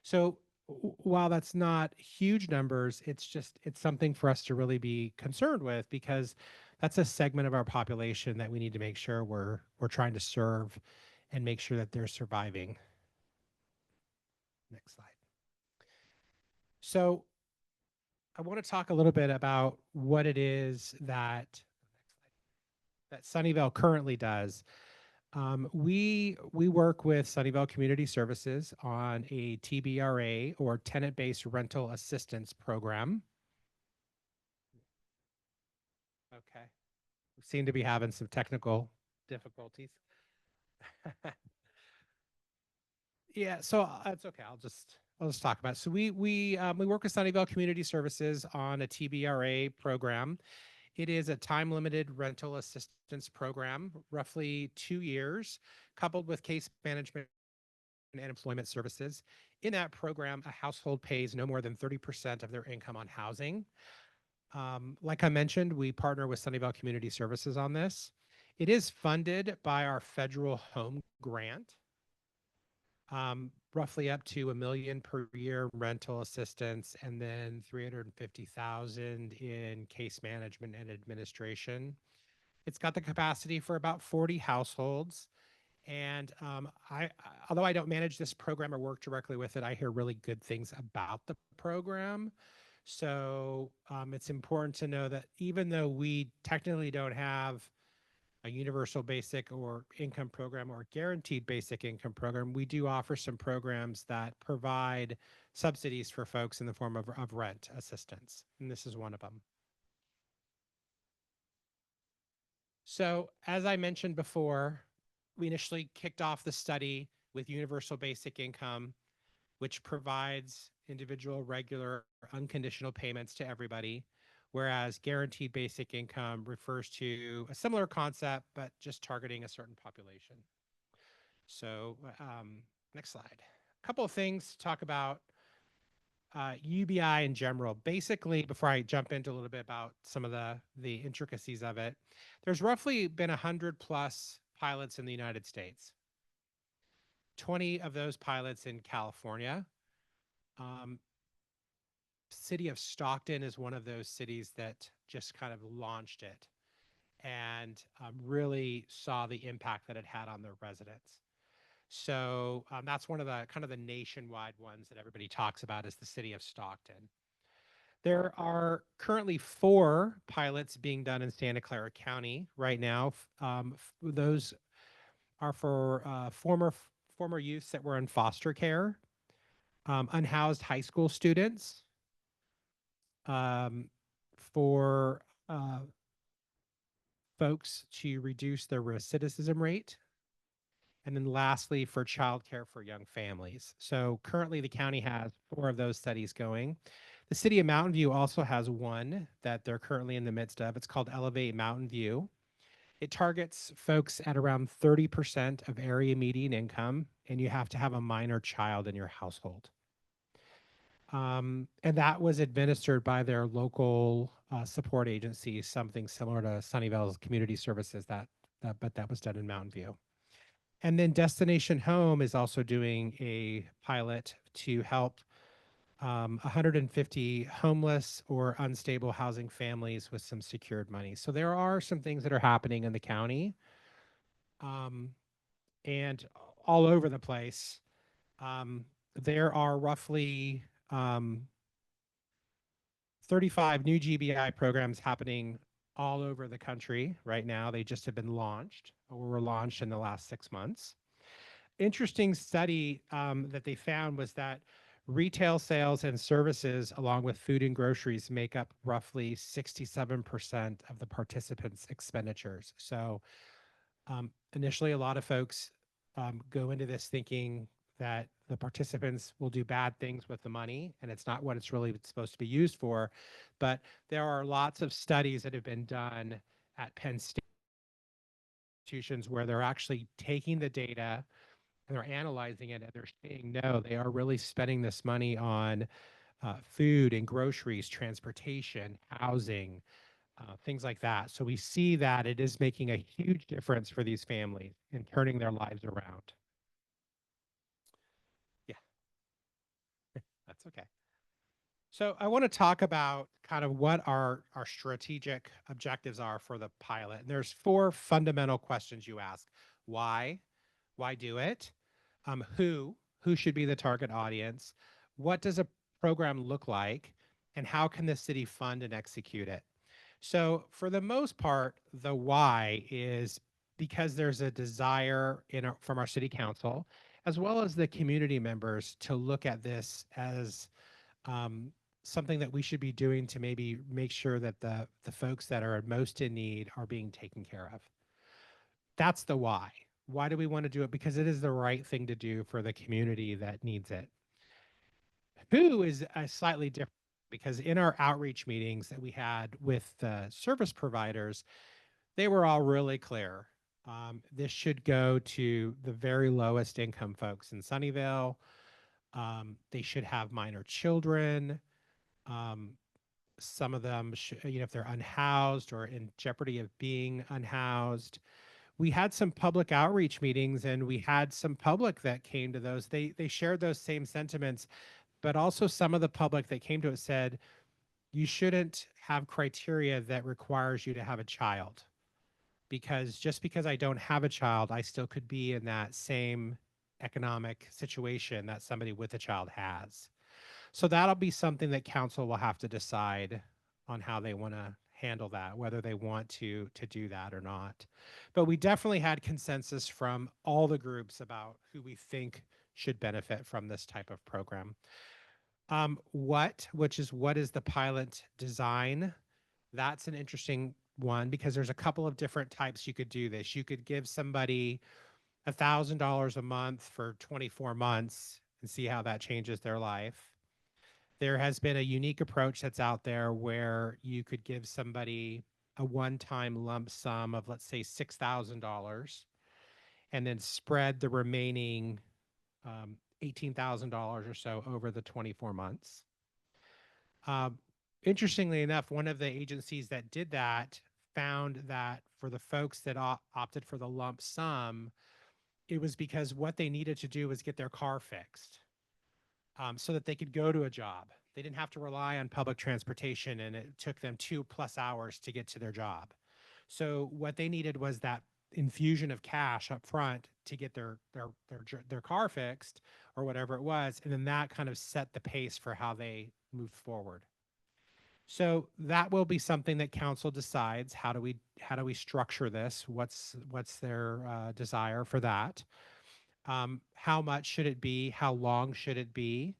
Speaker 12: So while that's not huge numbers, it's something for us to really be concerned with, because that's a segment of our population that we need to make sure we're trying to serve and make sure that they're surviving. Next slide. So I want to talk a little bit about what it is that Sunnyvale currently does. We work with Sunnyvale Community Services on a TBRA, or tenant-based rental assistance program. Okay. We seem to be having some technical difficulties. Yeah, so it's okay. I'll just talk about it. So we work with Sunnyvale Community Services on a TBRA program. It is a time-limited rental assistance program, roughly 2 years, coupled with case management and employment services. In that program, a household pays no more than 30% of their income on housing. Like I mentioned, we partner with Sunnyvale Community Services on this. It is funded by our federal home grant, roughly up to $1 million per year rental assistance, and then $350,000 in case management and administration. It's got the capacity for about 40 households. And although I don't manage this program or work directly with it, I hear really good things about the program. So it's important to know that even though we technically don't have a universal basic or income program or guaranteed basic income program, we do offer some programs that provide subsidies for folks in the form of rent assistance. And this is one of them. So as I mentioned before, we initially kicked off the study with universal basic income, which provides individual, regular, unconditional payments to everybody, whereas guaranteed basic income refers to a similar concept, but just targeting a certain population. So next slide. A couple of things to talk about UBI in general. Basically, before I jump into a little bit about some of the intricacies of it, there's roughly been 100+ pilots in the United States. 20 of those pilots in California. City of Stockton is one of those cities that just kind of launched it and really saw the impact that it had on their residents. So that's one of the kind of the nationwide ones that everybody talks about, is the City of Stockton. There are currently 4 pilots being done in Santa Clara County right now. Those are for former youths that were in foster care, unhoused high school students, for folks to reduce their recidivism rate, and then lastly for childcare for young families. So currently the county has 4 of those studies going. The city of Mountain View also has one that they're currently in the midst of. It's called Elevate Mountain View. It targets folks at around 30% of area median income, and you have to have a minor child in your household. And that was administered by their local support agency, something similar to Sunnyvale's Community Services, but that was done in Mountain View. And then Destination Home is also doing a pilot to help 150 homeless or unstable housing families with some secured money. So there are some things that are happening in the county and all over the place. There are roughly 35 new GBI programs happening all over the country right now. They just have been launched or were launched in the last 6 months. Interesting study that they found was that retail sales and services, along with food and groceries, make up roughly 67% of the participants' expenditures. So initially, a lot of folks go into this thinking that the participants will do bad things with the money, and it's not what it's really supposed to be used for. But there are lots of studies that have been done at Penn State institutions where they're actually taking the data and they're analyzing it, and they're saying, no, they are really spending this money on food and groceries, transportation, housing, things like that. So we see that it is making a huge difference for these families in turning their lives around. Yeah, that's okay. So I want to talk about kind of what our strategic objectives are for the pilot. And there's 4 fundamental questions you ask. Why? Why do it? Who should be the target audience? What does a program look like? And how can the city fund and execute it? So for the most part, the why is because there's a desire from our city council, as well as the community members, to look at this as um, something that we should be doing to maybe make sure that the folks that are most in need are being taken care of. That's the why. Why do we want to do it? Because it is the right thing to do for the community that needs it. Who is slightly different, because in our outreach meetings that we had with the service providers, they were all really clear. This should go to the very lowest income folks in Sunnyvale. They should have minor children. Um, some of them, if they're unhoused or in jeopardy of being unhoused. We had some public outreach meetings, and we had some public that came to those. They shared those same sentiments, but also some of the public that came to it said, you shouldn't have criteria that requires you to have a child, because just because I don't have a child, I still could be in that same economic situation that somebody with a child has. So that'll be something that council will have to decide on how they want to handle that, whether they want to do that or not. But we definitely had consensus from all the groups about who we think should benefit from this type of program. What is the pilot design? That's an interesting one, because there's a couple of different types you could do this. You could give somebody $1,000 a month for 24 months and see how that changes their life. There has been a unique approach that's out there where you could give somebody a one-time lump sum of, let's say, $6,000, and then spread the remaining $18,000 or so over the 24 months. Interestingly enough, one of the agencies that did that found that for the folks that opted for the lump sum, it was because what they needed to do was get their car fixed, so that they could go to a job. They didn't have to rely on public transportation, and it took them 2+ hours to get to their job. So what they needed was that infusion of cash up front to get their car fixed or whatever it was, and then that kind of set the pace for how they moved forward. So that will be something that council decides. How do we structure this? What's their desire for that? How much should it be? How long should it be?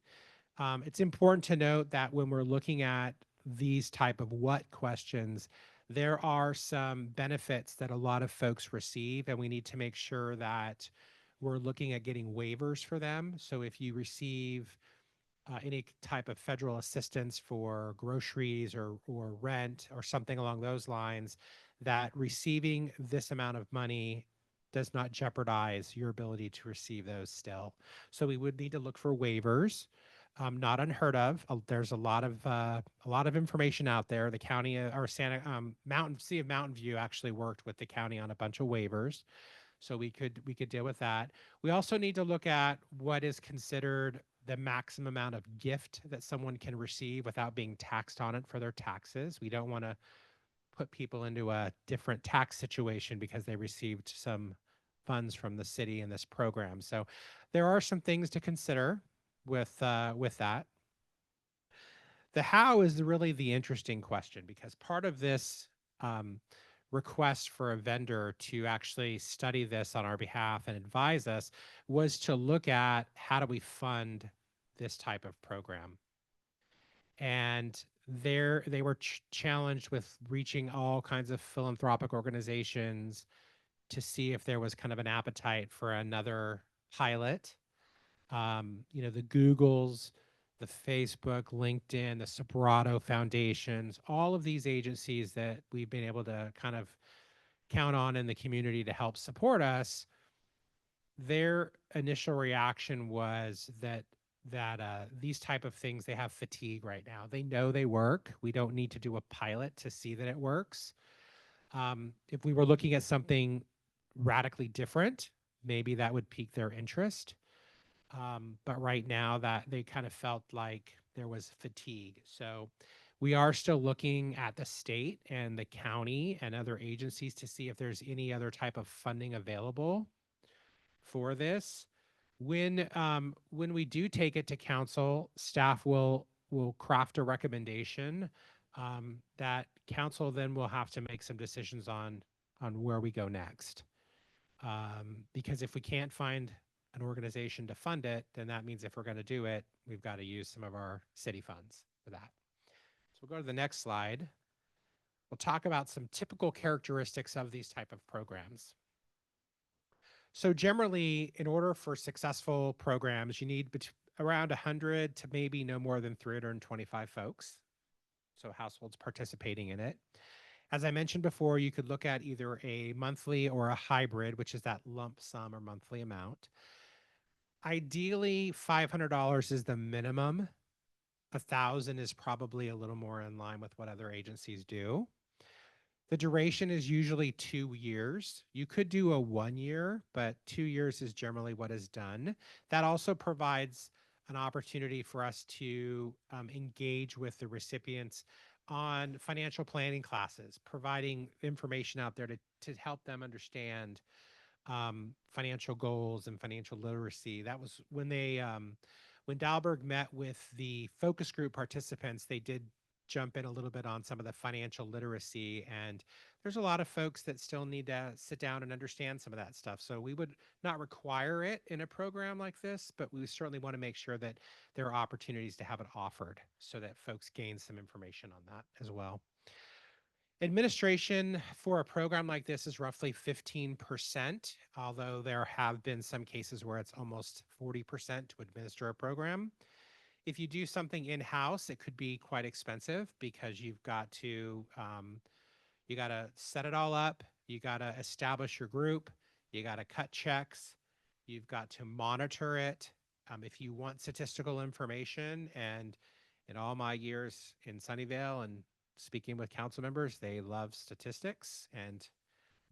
Speaker 12: It's important to note that when we're looking at these type of what questions, there are some benefits that a lot of folks receive, and we need to make sure that we're looking at getting waivers for them. So if you receive any type of federal assistance for groceries or rent or something along those lines, that receiving this amount of money does not jeopardize your ability to receive those still. So we would need to look for waivers. Not unheard of. There's a lot of information out there. The county or City of Mountain View actually worked with the county on a bunch of waivers, so we could deal with that. We also need to look at what is considered the maximum amount of gift that someone can receive without being taxed on it for their taxes. We don't want to put people into a different tax situation because they received some funds from the city in this program. So there are some things to consider with that. The how is really the interesting question, because part of this request for a vendor to actually study this on our behalf and advise us was to look at how do we fund this type of program. And they were challenged with reaching all kinds of philanthropic organizations to see if there was kind of an appetite for another pilot. The Googles, the Facebook, LinkedIn, the Serato Foundations, all of these agencies that we've been able to kind of count on in the community to help support us, their initial reaction was that these type of things, they have fatigue right now. They know they work. We don't need to do a pilot to see that it works. If we were looking at something radically different, maybe that would pique their interest. But right now that they kind of felt like there was fatigue. So we are still looking at the state and the county and other agencies to see if there's any other type of funding available for this. When we do take it to council, staff will craft a recommendation that council then will have to make some decisions on where we go next. Because if we can't find an organization to fund it, then that means if we're going to do it, we've got to use some of our city funds for that. So we'll go to the next slide. We'll talk about some typical characteristics of these type of programs. So generally, in order for successful programs, you need around 100 to maybe no more than 325 folks. So households participating in it. As I mentioned before, you could look at either a monthly or a hybrid, which is that lump sum or monthly amount. Ideally, $500 is the minimum. 1,000 is probably a little more in line with what other agencies do. The duration is usually 2 years. You could do a 1 year, but 2 years is generally what is done. That also provides an opportunity for us to engage with the recipients on financial planning classes, providing information out there to help them understand financial goals and financial literacy. That was when they, when Dahlberg met with the focus group participants, they did jump in a little bit on some of the financial literacy, and there's a lot of folks that still need to sit down and understand some of that stuff. So we would not require it in a program like this, but we certainly want to make sure that there are opportunities to have it offered so that folks gain some information on that as well. Administration for a program like this is roughly 15%, although there have been some cases where it's almost 40% to administer a program. If you do something in-house, it could be quite expensive because you've got to you got to set it all up, you got to establish your group, you got to cut checks, you've got to monitor it. If you want statistical information, and in all my years in Sunnyvale and speaking with council members, they love statistics and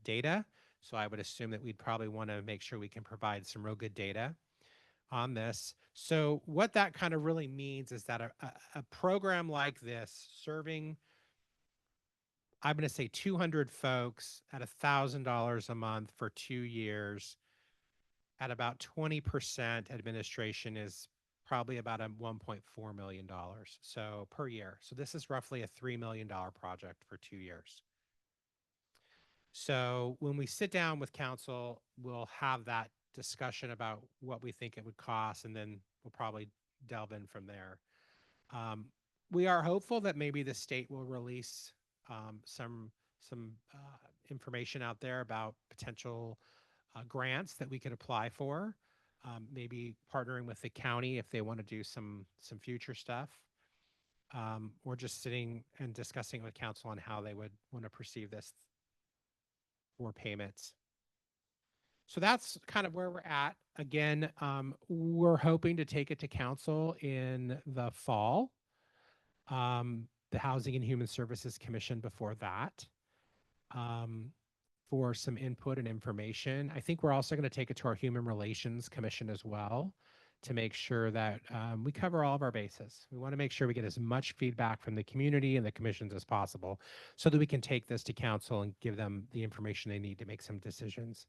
Speaker 12: data. So I would assume that we'd probably want to make sure we can provide some real good data on this. So what that kind of really means is that a program like this serving, I'm going to say 200 folks at $1,000 a month for 2 years at about 20% administration is probably about a $1.4 million. So per year. So this is roughly a $3 million project for 2 years. So when we sit down with council, we'll have that discussion about what we think it would cost, and then we'll probably delve in from there. We are hopeful that maybe the state will release some information out there about potential grants that we could apply for, maybe partnering with the county if they want to do some future stuff, or just sitting and discussing with council on how they would want to perceive this for payments. So that's kind of where we're at. Again, we're hoping to take it to council in the fall. The Housing and Human Services Commission before that, for some input and information. I think we're also going to take it to our Human Relations Commission as well to make sure that we cover all of our bases. We want to make sure we get as much feedback from the community and the commissions as possible so that we can take this to council and give them the information they need to make some decisions.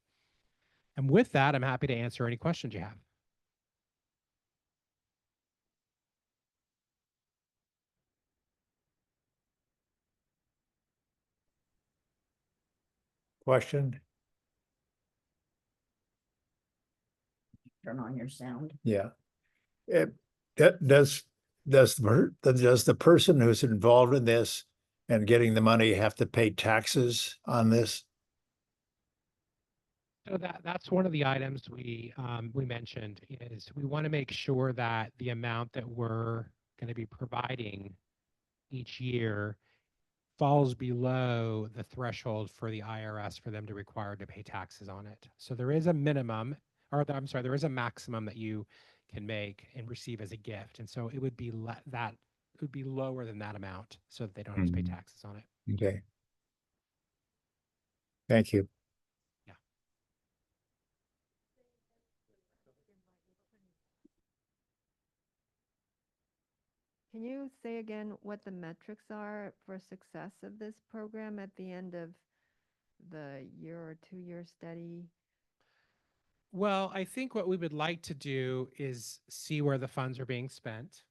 Speaker 12: And with that, I'm happy to answer any questions you have.
Speaker 13: Question?
Speaker 14: Turn on your sound.
Speaker 13: Yeah. Does the person who's involved in this and getting the money have to pay taxes on this?
Speaker 12: So that's one of the items we mentioned is we want to make sure that the amount that we're going to be providing each year falls below the threshold for the IRS for them to require to pay taxes on it. So there is a minimum, or I'm sorry, there is a maximum that you can make and receive as a gift, and so it would be it would be lower than that amount, so that they don't have to pay taxes on it.
Speaker 13: Okay. Thank you.
Speaker 14: Can you say again what the metrics are for success of this program at the end of the year or 2-year study?
Speaker 12: Well, I think what we would like to do is see where the funds are being spent.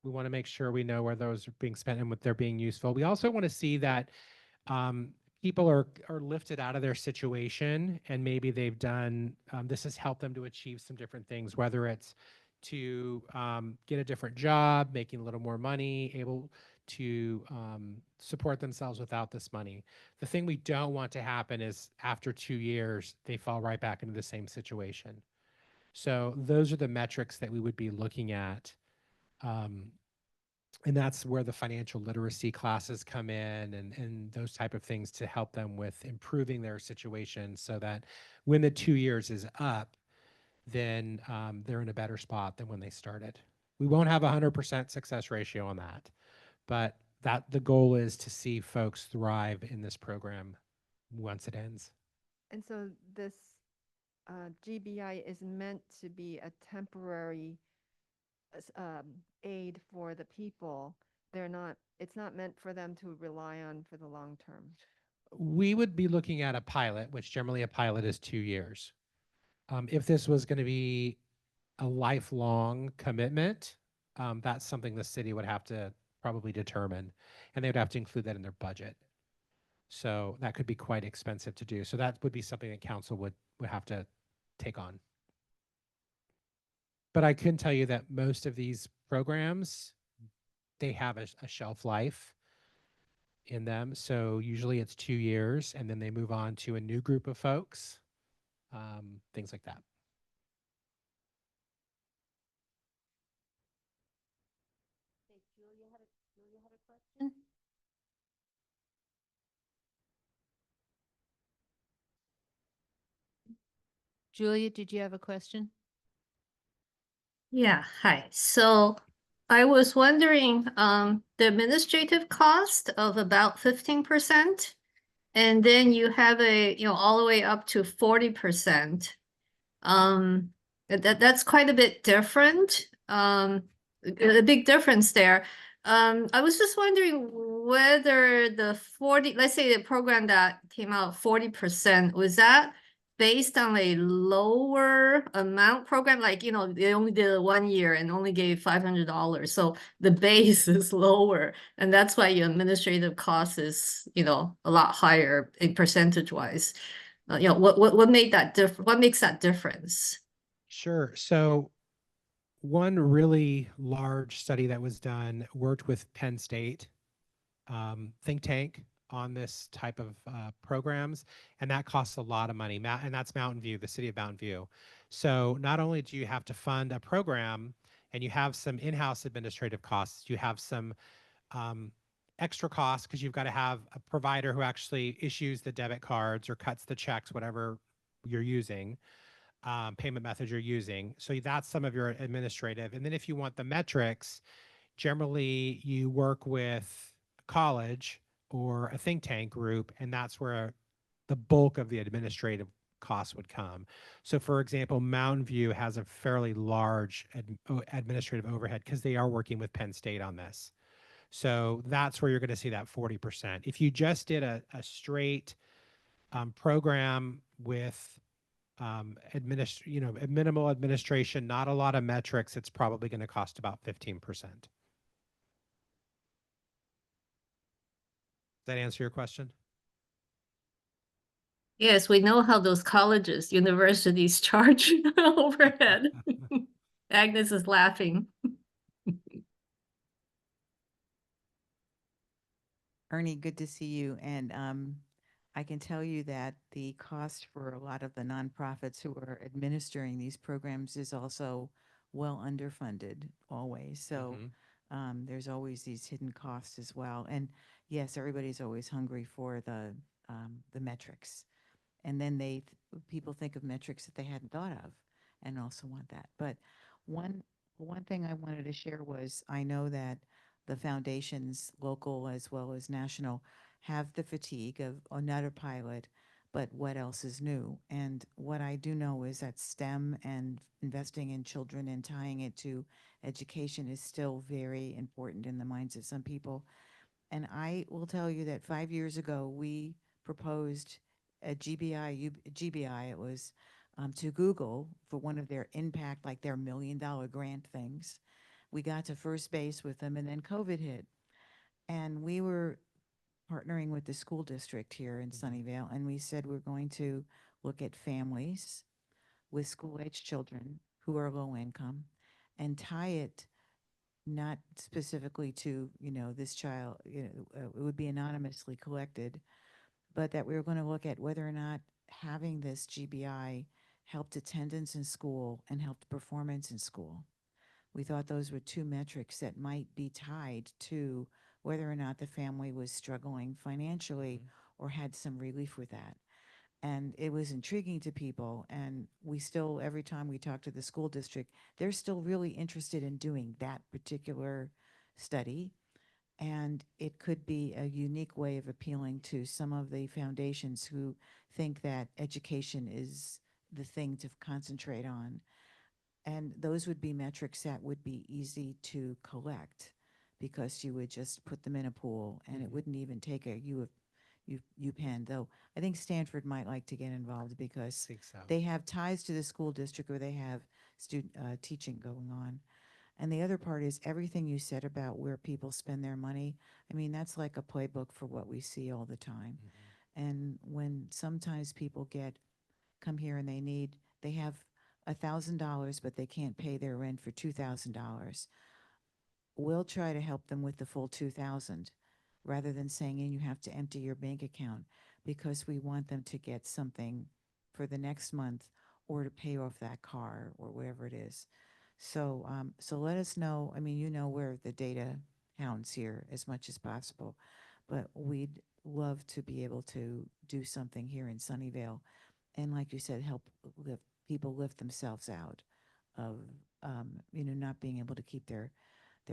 Speaker 12: We want to make sure we know where those are being spent and what they're being useful. We also want to see that, people are lifted out of their situation, and maybe they've done this has helped them to achieve some different things, whether it's to get a different job, making a little more money, able to support themselves without this money. The thing we don't want to happen is after 2 years, they fall right back into the same situation. So those are the metrics that we would be looking at. And that's where the financial literacy classes come in, and those type of things to help them with improving their situation so that when the 2 years is up, then they're in a better spot than when they started. We won't have 100% success ratio on that, but that the goal is to see folks thrive in this program once it ends.
Speaker 14: And so this GBI is meant to be a temporary aid for the people. It's not meant for them to rely on for the long term.
Speaker 12: We would be looking at a pilot, which generally a pilot is 2 years. If this was going to be a lifelong commitment, that's something the city would have to probably determine, and they would have to include that in their budget. So that could be quite expensive to do. So that would be something that council would have to take on. But I can tell you that most of these programs, they have a shelf life in them. So usually it's 2 years, and then they move on to a new group of folks, things like that.
Speaker 2: Julia had a question. Julia, did you have a question?
Speaker 7: Yeah, hi. So I was wondering, the administrative cost of about 15%, and then you have all the way up to 40%. That's quite a bit different. A big difference there. I was just wondering whether the 40, let's say the program that came out 40%, was that based on a lower amount program? Like, they only did 1 year and only gave $500. So the base is lower. And that's why your administrative cost is, a lot higher in percentage wise. What made that different? What makes that difference?
Speaker 12: Sure. So one really large study that was done worked with Penn State think tank on this type of programs, and that costs a lot of money. And that's Mountain View, the city of Mountain View. So not only do you have to fund a program, and you have some in-house administrative costs, you have some extra costs because you've got to have a provider who actually issues the debit cards or cuts the checks, whatever you're using, payment method you're using. So that's some of your administrative. And then if you want the metrics, generally you work with college or a think tank group, and that's where the bulk of the administrative costs would come. So for example, Mountain View has a fairly large administrative overhead because they are working with Penn State on this. So that's where you're going to see that 40%. If you just did a straight program with minimal administration, not a lot of metrics, it's probably going to cost about 15%. Does that answer your question?
Speaker 7: Yes, we know how those colleges, universities charge overhead. Agnes is laughing.
Speaker 15: Ernie, good to see you. And I can tell you that the cost for a lot of the nonprofits who are administering these programs is also well underfunded always. So there's always these hidden costs as well. And yes, everybody's always hungry for the metrics. And then people think of metrics that they hadn't thought of and also want that. But one thing I wanted to share was I know that the foundations, local as well as national, have the fatigue of another pilot, but what else is new? And what I do know is that STEM and investing in children and tying it to education is still very important in the minds of some people. And I will tell you that 5 years ago, we proposed a GBI, it was to Google for one of their impact, like their $1 million grant things. We got to first base with them, and then COVID hit. And we were partnering with the school district here in Sunnyvale, and we said we're going to look at families with school-age children who are low income and tie it not specifically to, this child, it would be anonymously collected, but that we were going to look at whether or not having this GBI helped attendance in school and helped performance in school. We thought those were two metrics that might be tied to whether or not the family was struggling financially or had some relief with that. And it was intriguing to people. And we still, every time we talk to the school district, they're still really interested in doing that particular study. And it could be a unique way of appealing to some of the foundations who think that education is the thing to concentrate on. And those would be metrics that would be easy to collect because you would just put them in a pool and it wouldn't even take a UPenn, though I think Stanford might like to get involved because they have ties to the school district or they have student teaching going on. And the other part is everything you said about where people spend their money. I mean, that's like a playbook for what we see all the time. And when sometimes people come here and they have $1,000, but they can't pay their rent for $2,000. We'll try to help them with the full 2,000 rather than saying, and you have to empty your bank account, because we want them to get something for the next month or to pay off that car or whatever it is. So, so let us know. I mean, we're the data hounds here as much as possible, but we'd love to be able to do something here in Sunnyvale. And like you said, help people lift themselves out of, not being able to keep their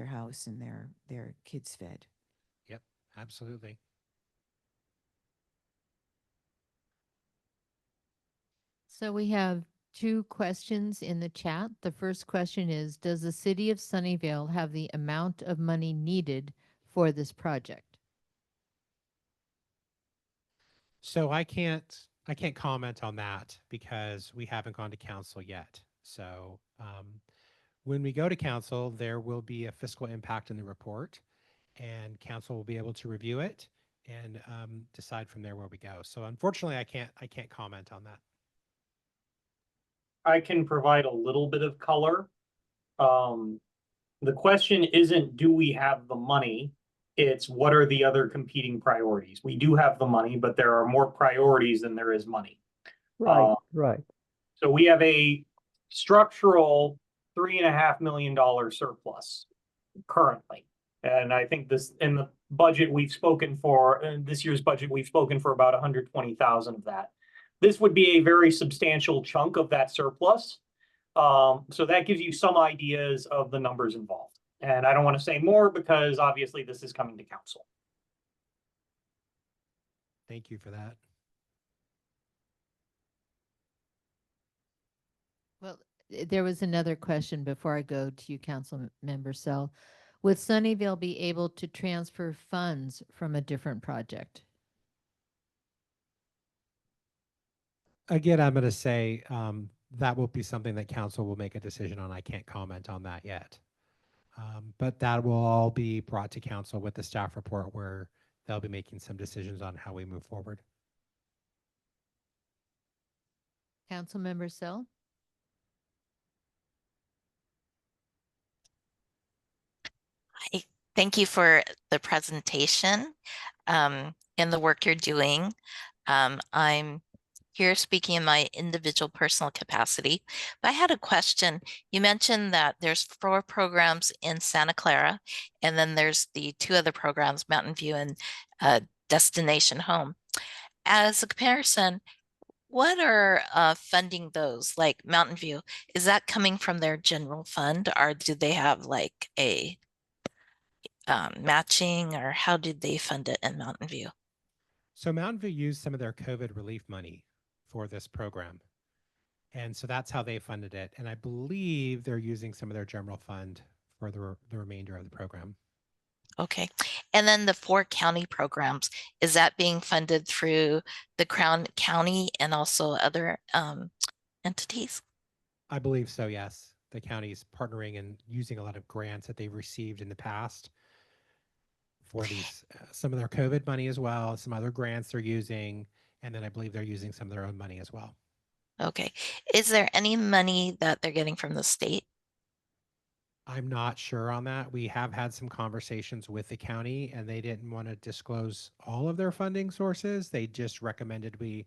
Speaker 15: house and their kids fed.
Speaker 12: Yep, absolutely.
Speaker 2: So we have two questions in the chat. The first question is, does the city of Sunnyvale have the amount of money needed for this project?
Speaker 12: So I can't comment on that because we haven't gone to council yet. So when we go to council, there will be a fiscal impact in the report, and council will be able to review it and decide from there where we go. So unfortunately, I can't comment on that.
Speaker 16: I can provide a little bit of color. The question isn't, do we have the money? It's what are the other competing priorities? We do have the money, but there are more priorities than there is money.
Speaker 17: Right, right.
Speaker 16: So we have a structural $3.5 million surplus currently. And I think this in the budget we've spoken for, this year's budget, we've spoken for about 120,000 of that. This would be a very substantial chunk of that surplus. So that gives you some ideas of the numbers involved. And I don't want to say more because obviously this is coming to council.
Speaker 12: Thank you for that.
Speaker 2: Well, there was another question before I go to you, Council Member Sell. Would Sunnyvale be able to transfer funds from a different project?
Speaker 12: Again, I'm going to say that will be something that council will make a decision on. I can't comment on that yet. But that will all be brought to council with the staff report where they'll be making some decisions on how we move forward.
Speaker 2: Council Member Sell?
Speaker 10: Thank you for the presentation and the work you're doing. I'm here speaking in my individual personal capacity, but I had a question. You mentioned that there's 4 programs in Santa Clara, and then there's the 2 other programs, Mountain View and Destination Home. As a comparison, what are funding those, like Mountain View? Is that coming from their general fund, or do they have like a matching, or how did they fund it in Mountain View?
Speaker 12: So Mountain View used some of their COVID relief money for this program. And so that's how they funded it. And I believe they're using some of their general fund for the remainder of the program.
Speaker 10: Okay. And then the 4 county programs, is that being funded through the Crown County and also other entities?
Speaker 12: I believe so, yes. The county's partnering and using a lot of grants that they've received in the past for these some of their COVID money as well, some other grants they're using, and then I believe they're using some of their own money as well.
Speaker 10: Okay. Is there any money that they're getting from the state?
Speaker 12: I'm not sure on that. We have had some conversations with the county, and they didn't want to disclose all of their funding sources. They just recommended we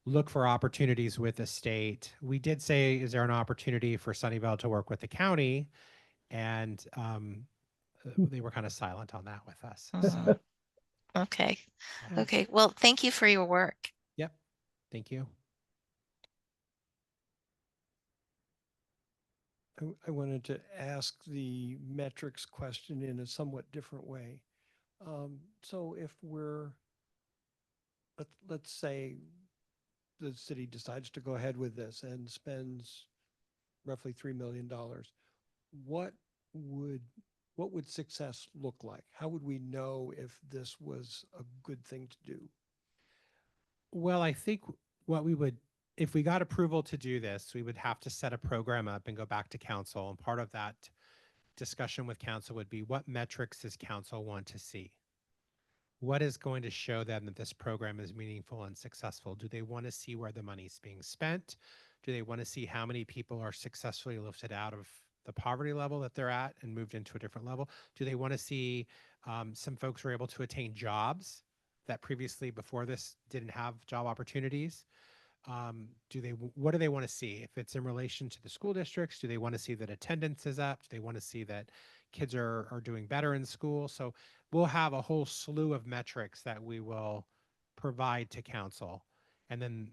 Speaker 12: look for opportunities with the state. We did say, is there an opportunity for Sunnyvale to work with the county? And they were kind of silent on that with us. So,
Speaker 10: Okay.
Speaker 12: yeah.
Speaker 10: Okay. Well, thank you for your work.
Speaker 12: Yep. Thank you.
Speaker 11: I wanted to ask the metrics question in a somewhat different way. So if let's say the city decides to go ahead with this and spends roughly $3 million, what would success look like? How would we know if this was a good thing to do?
Speaker 12: Well, I think what we would, if we got approval to do this, we would have to set a program up and go back to council. And part of that discussion with council would be, what metrics does council want to see? What is going to show them that this program is meaningful and successful? Do they want to see where the money's being spent? Do they want to see how many people are successfully lifted out of the poverty level that they're at and moved into a different level? Do they want to see some folks were able to attain jobs that previously, before this, didn't have job opportunities? What do they want to see? If it's in relation to the school districts, do they want to see that attendance is up? Do they want to see that kids are doing better in school? So we'll have a whole slew of metrics that we will provide to council, and then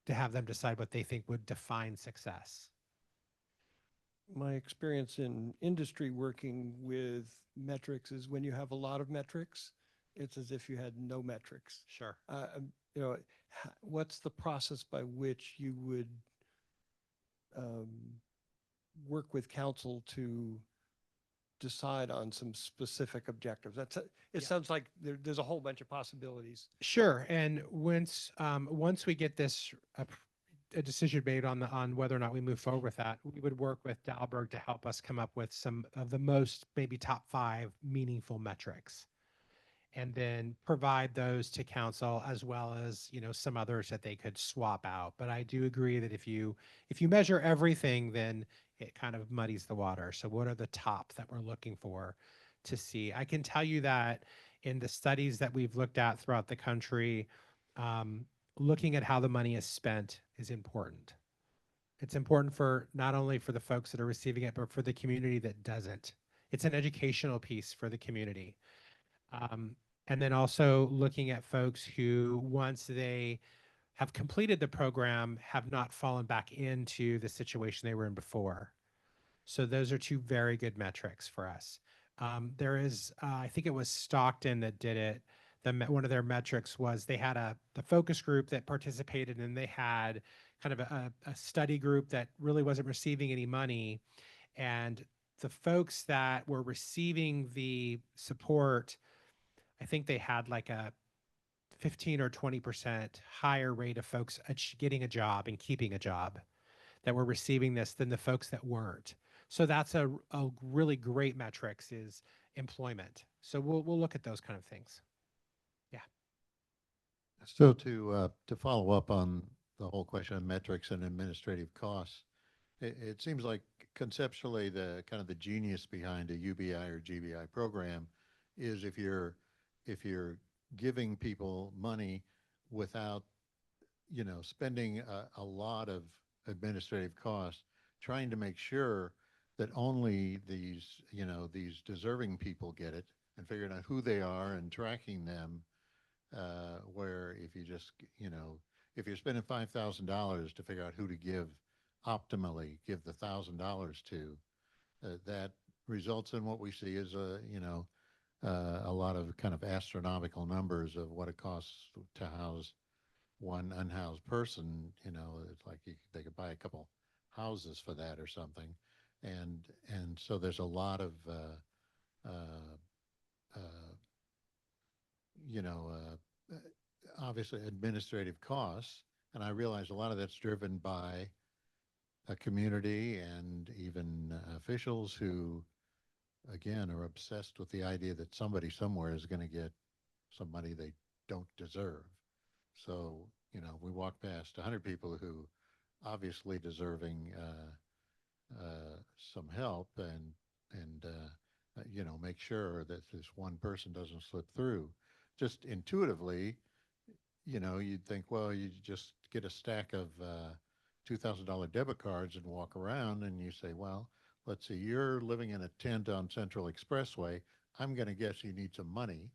Speaker 12: to have them decide what they think would define success.
Speaker 11: My experience in industry working with metrics is when you have a lot of metrics, it's as if you had no metrics.
Speaker 12: Sure.
Speaker 11: You know, what's the process by which you would work with council to decide on some specific objectives? It sounds like there's a whole bunch of possibilities.
Speaker 12: Sure. And once we get this a decision made on whether or not we move forward with that, we would work with Dalberg to help us come up with some of the most, maybe top 5 meaningful metrics, and then provide those to council, as well as, you know, some others that they could swap out. But I do agree that if you measure everything, then it kind of muddies the water. So what are the top that we're looking for to see? I can tell you that in the studies that we've looked at throughout the country, looking at how the money is spent is important. It's important for not only for the folks that are receiving it, but for the community that doesn't. It's an educational piece for the community. And then also looking at folks who, once they have completed the program, have not fallen back into the situation they were in before. So those are 2 very good metrics for us. There is, I think it was Stockton that did it. One of their metrics was they had the focus group that participated, and they had kind of a study group that really wasn't receiving any money. And the folks that were receiving the support, I think they had like a 15 or 20% higher rate of folks getting a job and keeping a job that were receiving this than the folks that weren't. So that's a really great metrics, is employment. So we'll look at those kind of things. Yeah.
Speaker 5: So to follow up on the whole question of metrics and administrative costs, it seems like conceptually the kind of the genius behind a UBI or GBI program is if you're giving people money without, you know, spending a lot of administrative costs, trying to make sure that only these, you know, these deserving people get it, and figuring out who they are and tracking them, where if you just, you know, if you're spending $5,000 to figure out who to optimally give the $1,000 to, that results in what we see as a lot of kind of astronomical numbers of what it costs to house one unhoused person. You know, it's like they could buy a couple houses for that or something, and so there's a lot of you know, obviously administrative costs, and I realize a lot of that's driven by a community and even officials who again, are obsessed with the idea that somebody somewhere is going to get some money they don't deserve. So, we walk past 100 people who obviously deserving some help and make sure that this one person doesn't slip through. Just intuitively, you'd think, well, you just get a stack of $2,000 debit cards and walk around and you say, well, let's see, you're living in a tent on Central Expressway. I'm going to guess you need some money.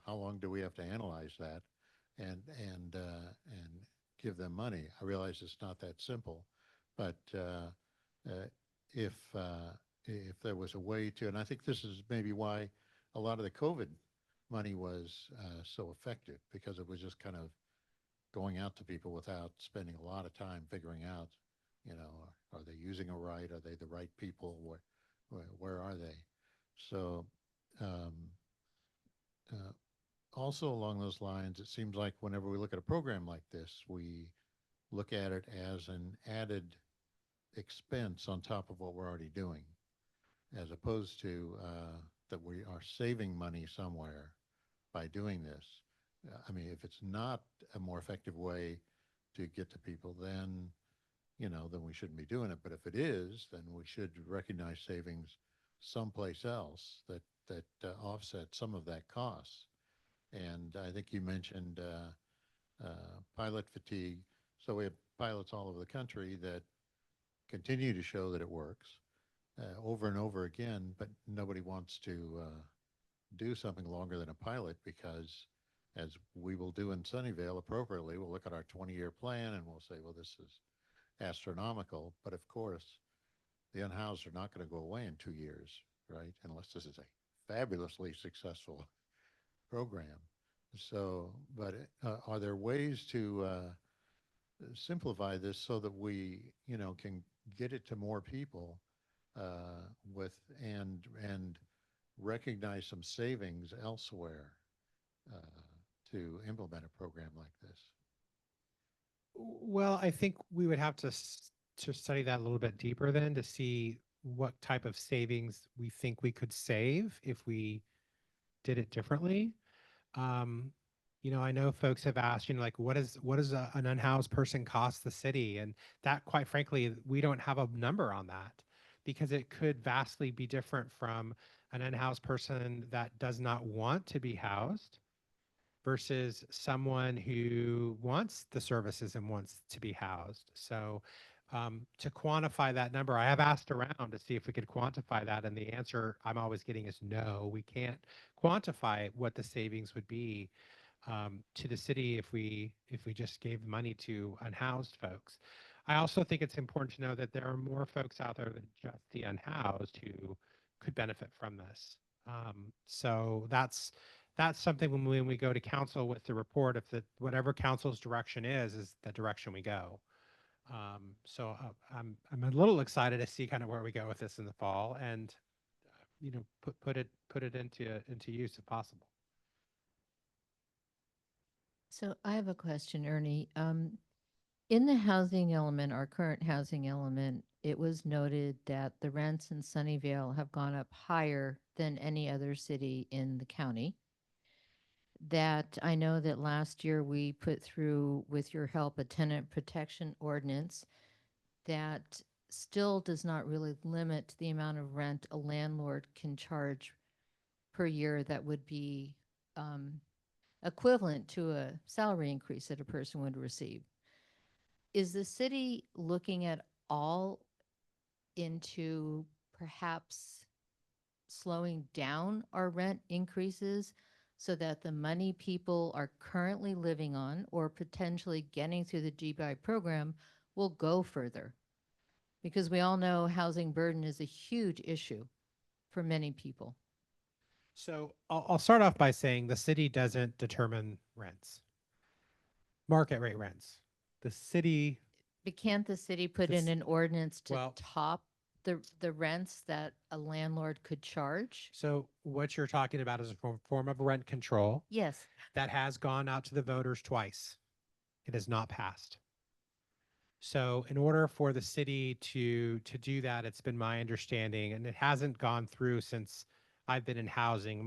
Speaker 5: How long do we have to analyze that and give them money? I realize it's not that simple, but uh, if if there was a way to, and I think this is maybe why a lot of the COVID money was so effective, because it was just kind of going out to people without spending a lot of time figuring out, are they using it right? Are they the right people? Where are they? So, um, uh, also along those lines, it seems like whenever we look at a program like this, we look at it as an added expense on top of what we're already doing, as opposed to that we are saving money somewhere by doing this. I mean, if it's not a more effective way to get to people, then we shouldn't be doing it. But if it is, then we should recognize savings someplace else that offsets some of that cost. And I think you mentioned pilot fatigue. So we have pilots all over the country that continue to show that it works over and over again, but nobody wants to do something longer than a pilot, because, as we will do in Sunnyvale appropriately, we'll look at our 20-year plan and we'll say, well, this is astronomical. But of course, the unhoused are not going to go away in 2 years, right? Unless this is a fabulously successful program. So, but are there ways to simplify this so that we, can get it to more people with and recognize some savings elsewhere uh, to implement a program like this?
Speaker 12: Well, I think we would have to study that a little bit deeper then to see what type of savings we think we could save if we did it differently. Um, I know folks have asked, like, what does an unhoused person cost the city? And that, quite frankly, we don't have a number on that, because it could vastly be different from an unhoused person that does not want to be housed versus someone who wants the services and wants to be housed. So to quantify that number, I have asked around to see if we could quantify that. And the answer I'm always getting is no, we can't quantify what the savings would be to the city if we just gave money to unhoused folks. I also think it's important to know that there are more folks out there than just the unhoused who could benefit from this. So that's something when we go to council with the report, if whatever council's direction is the direction we go. So I'm a little excited to see kind of where we go with this in the fall, and put it into use if possible.
Speaker 2: So I have a question, Ernie. In the housing element, our current housing element, it was noted that the rents in Sunnyvale have gone up higher than any other city in the county. That I know that last year we put through, with your help, a tenant protection ordinance that still does not really limit the amount of rent a landlord can charge per year that would be equivalent to a salary increase that a person would receive. Is the city looking at all into perhaps slowing down our rent increases so that the money people are currently living on or potentially getting through the GBI program will go further? Because we all know housing burden is a huge issue for many people.
Speaker 12: So I'll start off by saying the city doesn't determine rents, market rate rents. The city.
Speaker 2: But can't the city put in an ordinance to top the rents that a landlord could charge?
Speaker 12: So what you're talking about is a form of rent control.
Speaker 2: Yes.
Speaker 12: That has gone out to the voters twice. It has not passed. So in order for the city to do that, it's been my understanding, and it hasn't gone through since I've been in housing.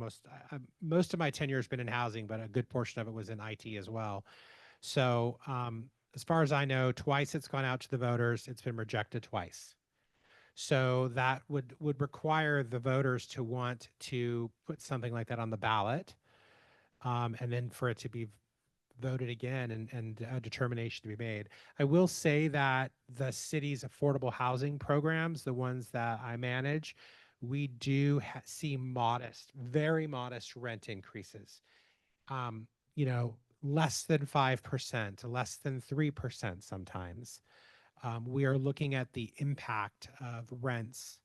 Speaker 12: Most of my tenure has been in housing, but a good portion of it was in IT as well. So as far as I know, twice it's gone out to the voters. It's been rejected twice. So that would require the voters to want to put something like that on the ballot, and then for it to be voted again and a determination to be made. I will say that the city's affordable housing programs, the ones that I manage, we do see modest, very modest rent increases. You know, less than 5%, less than 3% sometimes. We are looking at the impact of rents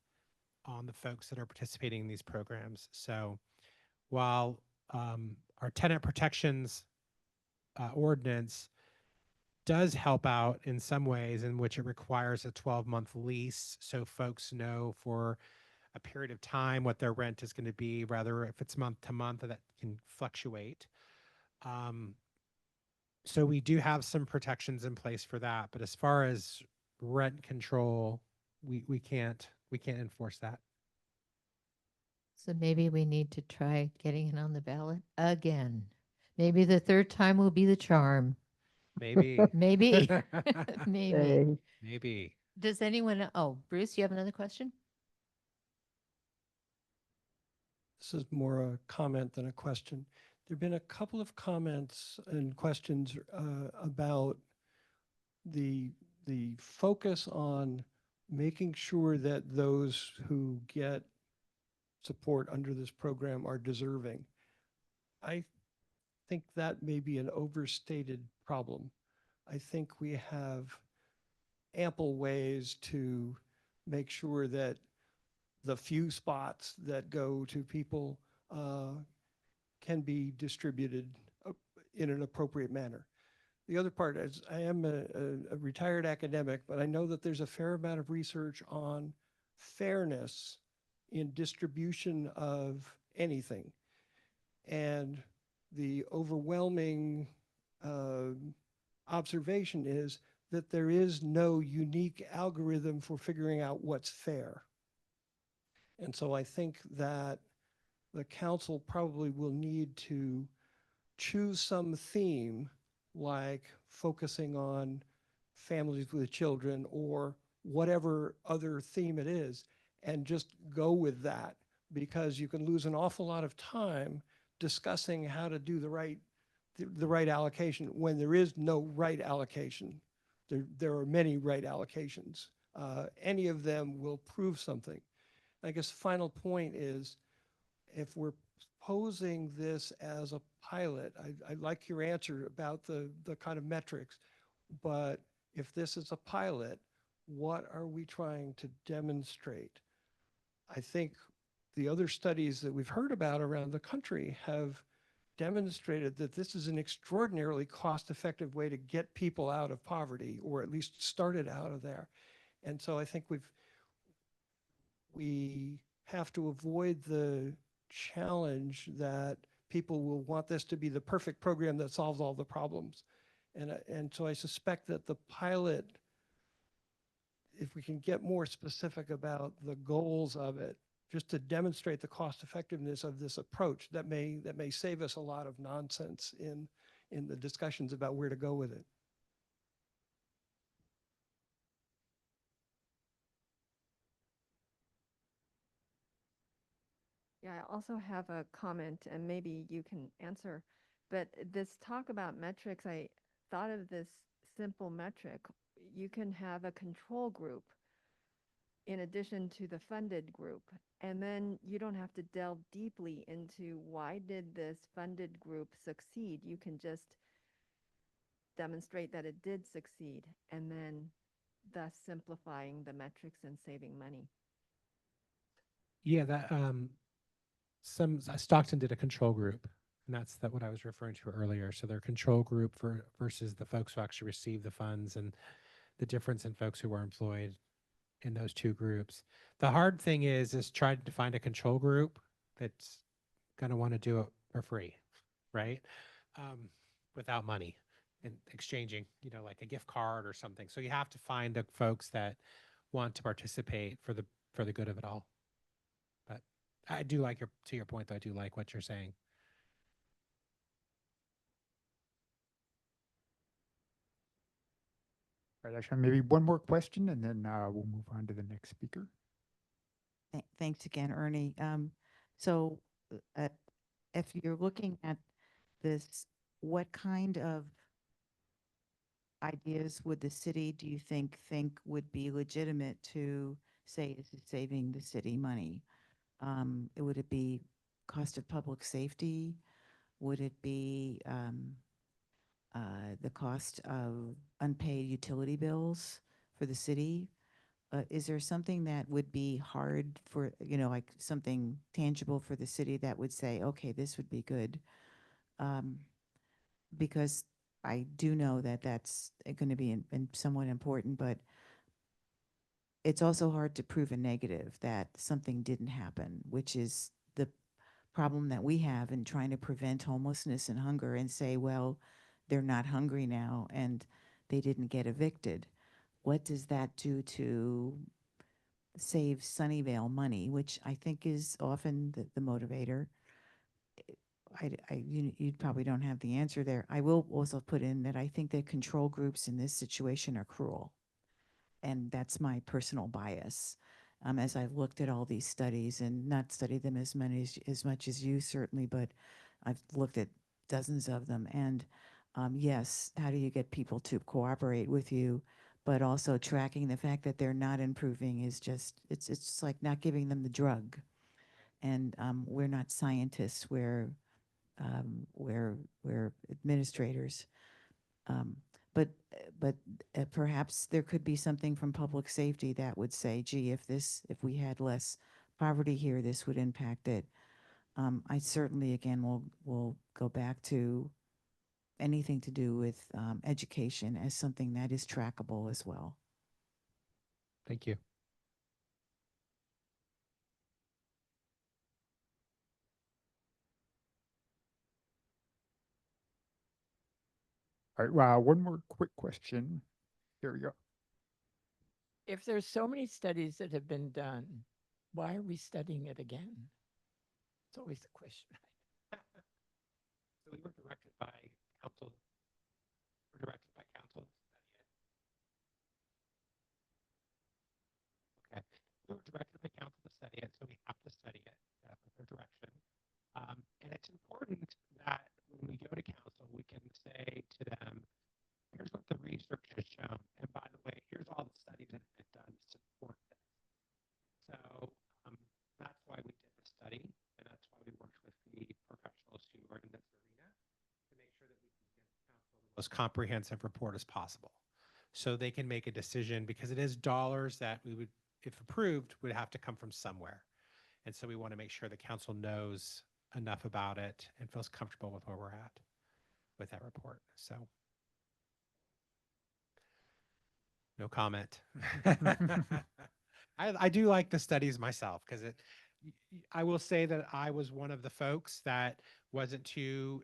Speaker 12: on the folks that are participating in these programs. So while our tenant protections ordinance does help out in some ways in which it requires a 12-month lease, so folks know for a period of time what their rent is going to be, rather if it's month to month, that can fluctuate. So we do have some protections in place for that, but as far as rent control, we can't enforce that.
Speaker 2: So maybe we need to try getting it on the ballot again. Maybe the third time will be the charm.
Speaker 12: Maybe.
Speaker 2: Maybe. Maybe.
Speaker 12: Maybe.
Speaker 2: Does anyone, oh, Bruce, you have another question?
Speaker 11: This is more a comment than a question. There have been a couple of comments and questions about the focus on making sure that those who get support under this program are deserving. I think that may be an overstated problem. I think we have ample ways to make sure that the few spots that go to people can be distributed in an appropriate manner. The other part is I am a retired academic, but I know that there's a fair amount of research on fairness in distribution of anything. And the overwhelming observation is that there is no unique algorithm for figuring out what's fair. And so I think that the council probably will need to choose some theme, like focusing on families with children or whatever other theme it is, and just go with that, because you can lose an awful lot of time discussing how to do the right allocation when there is no right allocation. There are many right allocations. Any of them will prove something. I guess final point is, if we're posing this as a pilot, I like your answer about the kind of metrics, but if this is a pilot, what are we trying to demonstrate? I think the other studies that we've heard about around the country have demonstrated that this is an extraordinarily cost-effective way to get people out of poverty, or at least started out of there. And so I think we have to avoid the challenge that people will want this to be the perfect program that solves all the problems. And so I suspect that the pilot, if we can get more specific about the goals of it, just to demonstrate the cost effectiveness of this approach, that may save us a lot of nonsense in the discussions about where to go with it.
Speaker 14: Yeah, I also have a comment, and maybe you can answer. But this talk about metrics, I thought of this simple metric. You can have a control group in addition to the funded group, and then you don't have to delve deeply into why did this funded group succeed. You can just demonstrate that it did succeed, and then thus simplifying the metrics and saving money.
Speaker 12: Yeah, that Stockton did a control group, and that's what I was referring to earlier. So their control group versus the folks who actually received the funds, and the difference in folks who were employed in those two groups. The hard thing is trying to find a control group that's going to want to do it for free, right? Without money. and exchanging, you know, like a gift card or something. So you have to find the folks that want to participate for the good of it all. But I do like to your point, though, I do like what you're saying.
Speaker 1: All right, actually, maybe one more question, and then we'll move on to the next speaker.
Speaker 15: Thanks again, Ernie. So uh, if you're looking at this, what kind of ideas would the city, do you think would be legitimate to say this is saving the city money? Would it be cost of public safety? Would it be the cost of unpaid utility bills for the city? Is there something that would be hard for, like something tangible for the city that would say, okay, this would be good? Because I do know that that's going to be somewhat important, but it's also hard to prove a negative that something didn't happen, which is the problem that we have in trying to prevent homelessness and hunger and say, well, they're not hungry now and they didn't get evicted. What does that do to save Sunnyvale money, which I think is often the motivator? You probably don't have the answer there. I will also put in that I think that control groups in this situation are cruel. And that's my personal bias. As I've looked at all these studies and not studied them as much as you certainly, but I've looked at dozens of them. And yes, how do you get people to cooperate with you? But also tracking the fact that they're not improving is just, it's like not giving them the drug. And we're not scientists, we're administrators. But perhaps there could be something from public safety that would say, gee, if we had less poverty here, this would impact it. I certainly, again, will go back to anything to do with education as something that is trackable as well.
Speaker 12: Thank you.
Speaker 1: All right, one more quick question. Here we go.
Speaker 6: If there's so many studies that have been done, why are we studying it again? It's always the question.
Speaker 12: So we were directed by council. We're directed by council to study it. Okay. We were directed by council to study it, so we have to study it with their direction. And it's important that when we go to council, we can say to them, here's what the research has shown. And by the way, here's all the studies that have been done to support this. So that's why we did the study. And that's why we worked with the professionals who are in this arena to make sure that we can get council the most comprehensive report as possible. So they can make a decision, because it is dollars that we would, if approved, would have to come from somewhere. And so we want to make sure the council knows enough about it and feels comfortable with where we're at with that report. So no comment. I do like the studies myself, because I will say that I was one of the folks that wasn't too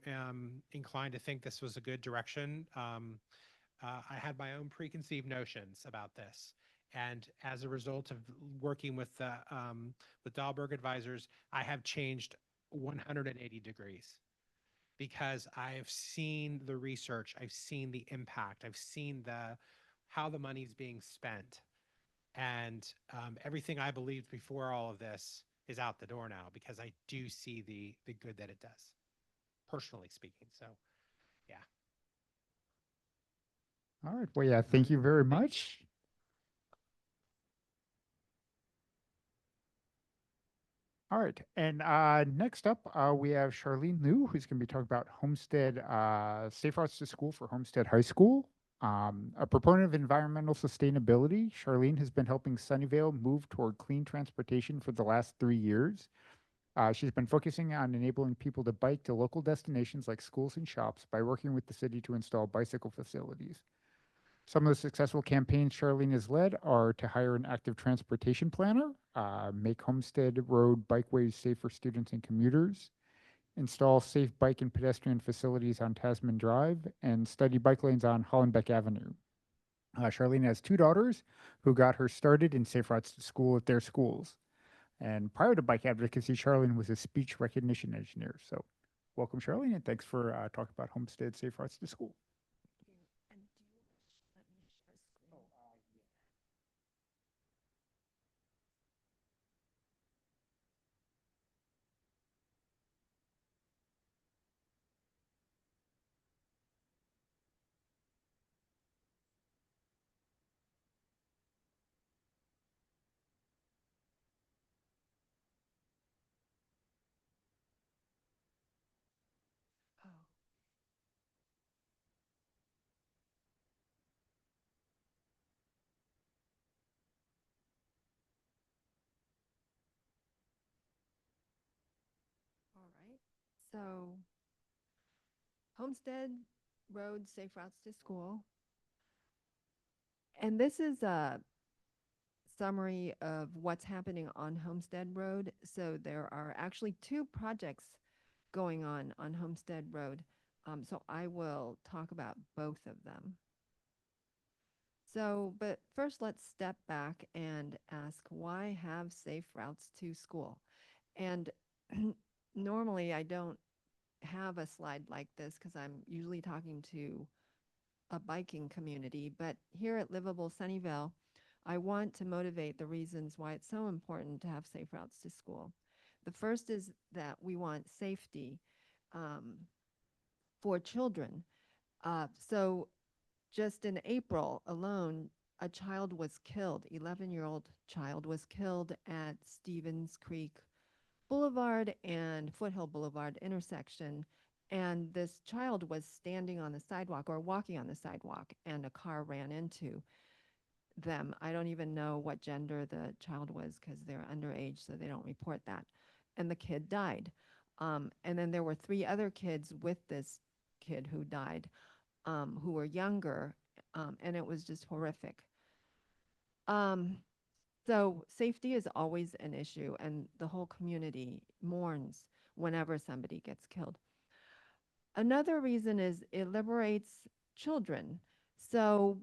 Speaker 12: inclined to think this was a good direction. I had my own preconceived notions about this. And as a result of working with Dahlberg Advisors, I have changed 180 degrees, because I've seen the research, I've seen the impact, I've seen how the money's being spent. And everything I believed before all of this is out the door now, because I do see the good that it does, personally speaking. So, yeah.
Speaker 1: All right. Well, yeah, thank you very much. All right. And next up, we have Charlene Liu, who's going to be talking about Homestead, Safe Routes to School for Homestead High School. A proponent of environmental sustainability, Charlene has been helping Sunnyvale move toward clean transportation for the last 3 years. She's been focusing on enabling people to bike to local destinations like schools and shops by working with the city to install bicycle facilities. Some of the successful campaigns Charlene has led are to hire an active transportation planner, make Homestead Road bikeways safe for students and commuters, install safe bike and pedestrian facilities on Tasman Drive, and study bike lanes on Hollenbeck Avenue. Charlene has two daughters who got her started in safe routes to school at their schools. And prior to bike advocacy, Charlene was a speech recognition engineer. So welcome, Charlene, and thanks for talking about Homestead Safe Routes to School.
Speaker 14: All right. So, Homestead Road Safe Routes to School. And this is a summary of what's happening on Homestead Road. So, there are actually two projects going on Homestead Road. So, I will talk about both of them. So, but first, let's step back and ask, why have safe routes to school? And normally I don't have a slide like this because I'm usually talking to a biking community, but here at Livable Sunnyvale, I want to motivate the reasons why it's so important to have safe routes to school. The first is that we want safety um, for children. So just in April alone, a child was killed, 11-year-old child was killed at Stevens Creek Boulevard and Foothill Boulevard intersection. And this child was standing on the sidewalk or walking on the sidewalk, and a car ran into them. I don't even know what gender the child was because they're underage, so they don't report that. And the kid died. And then there were three other kids with this kid who died, who were younger, and it was just horrific. Um, so safety is always an issue, and the whole community mourns whenever somebody gets killed. Another reason is it liberates children. So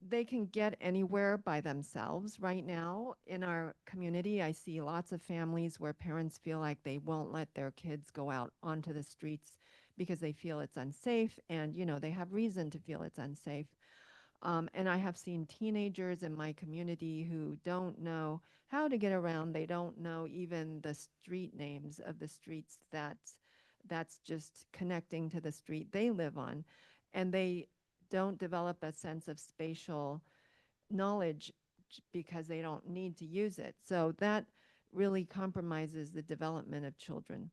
Speaker 14: they can get anywhere by themselves right now. In our community, I see lots of families where parents feel like they won't let their kids go out onto the streets because they feel it's unsafe, and they have reason to feel it's unsafe. And I have seen teenagers in my community who don't know how to get around. They don't know even the street names of the streets that's just connecting to the street they live on. And they don't develop a sense of spatial knowledge because they don't need to use it. So that really compromises the development of children.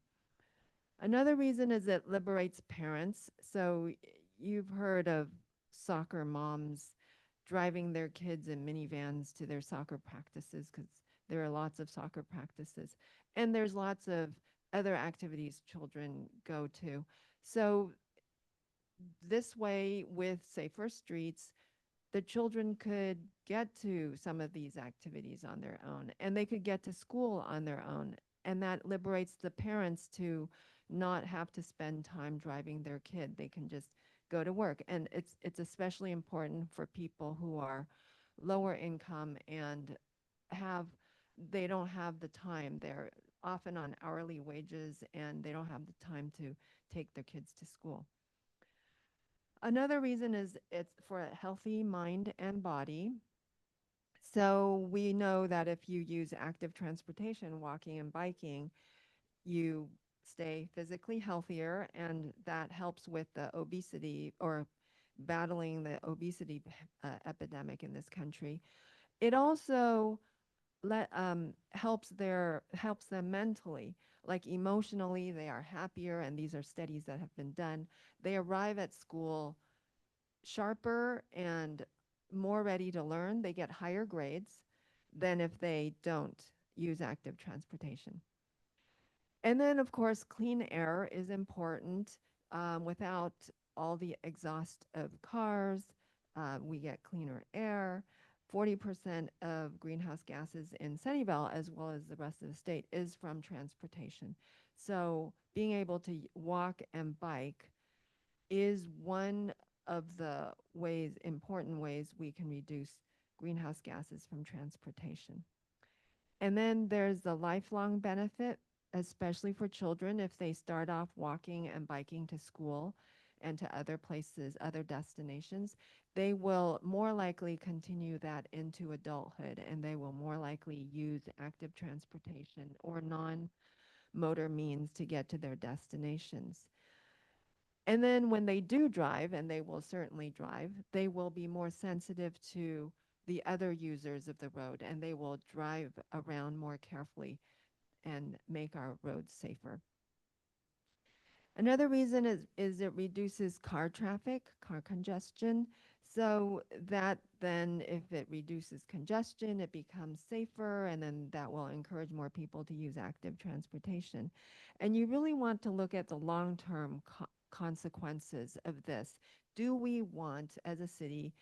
Speaker 14: Another reason is it liberates parents. So you've heard of soccer moms driving their kids in minivans to their soccer practices because there are lots of soccer practices. And there's lots of other activities children go to. So this way, with safer streets, the children could get to some of these activities on their own, and they could get to school on their own. And that liberates the parents to not have to spend time driving their kid. They can just go to work. And it's especially important for people who are lower income and have they don't have the time. They're often on hourly wages and they don't have the time to take their kids to school. Another reason is it's for a healthy mind and body. So we know that if you use active transportation, walking and biking, you stay physically healthier, and that helps with the obesity or battling the obesity epidemic in this country. It also helps them mentally, like emotionally. They are happier, and these are studies that have been done. They arrive at school sharper and more ready to learn. They get higher grades than if they don't use active transportation. And then, of course, clean air is important. Without all the exhaust of cars, we get cleaner air. 40% of greenhouse gases in Sunnyvale, as well as the rest of the state, is from transportation. So being able to walk and bike is one of the ways, important ways we can reduce greenhouse gases from transportation. And then there's the lifelong benefit, especially for children if they start off walking and biking to school and to other places, other destinations, they will more likely continue that into adulthood and they will more likely use active transportation or non-motor means to get to their destinations. And then when they do drive, and they will certainly drive, they will be more sensitive to the other users of the road and they will drive around more carefully and make our roads safer. Another reason is it reduces car traffic, car congestion. So that then if it reduces congestion, it becomes safer and then that will encourage more people to use active transportation. And you really want to look at the long-term consequences of this. Do we want as a city,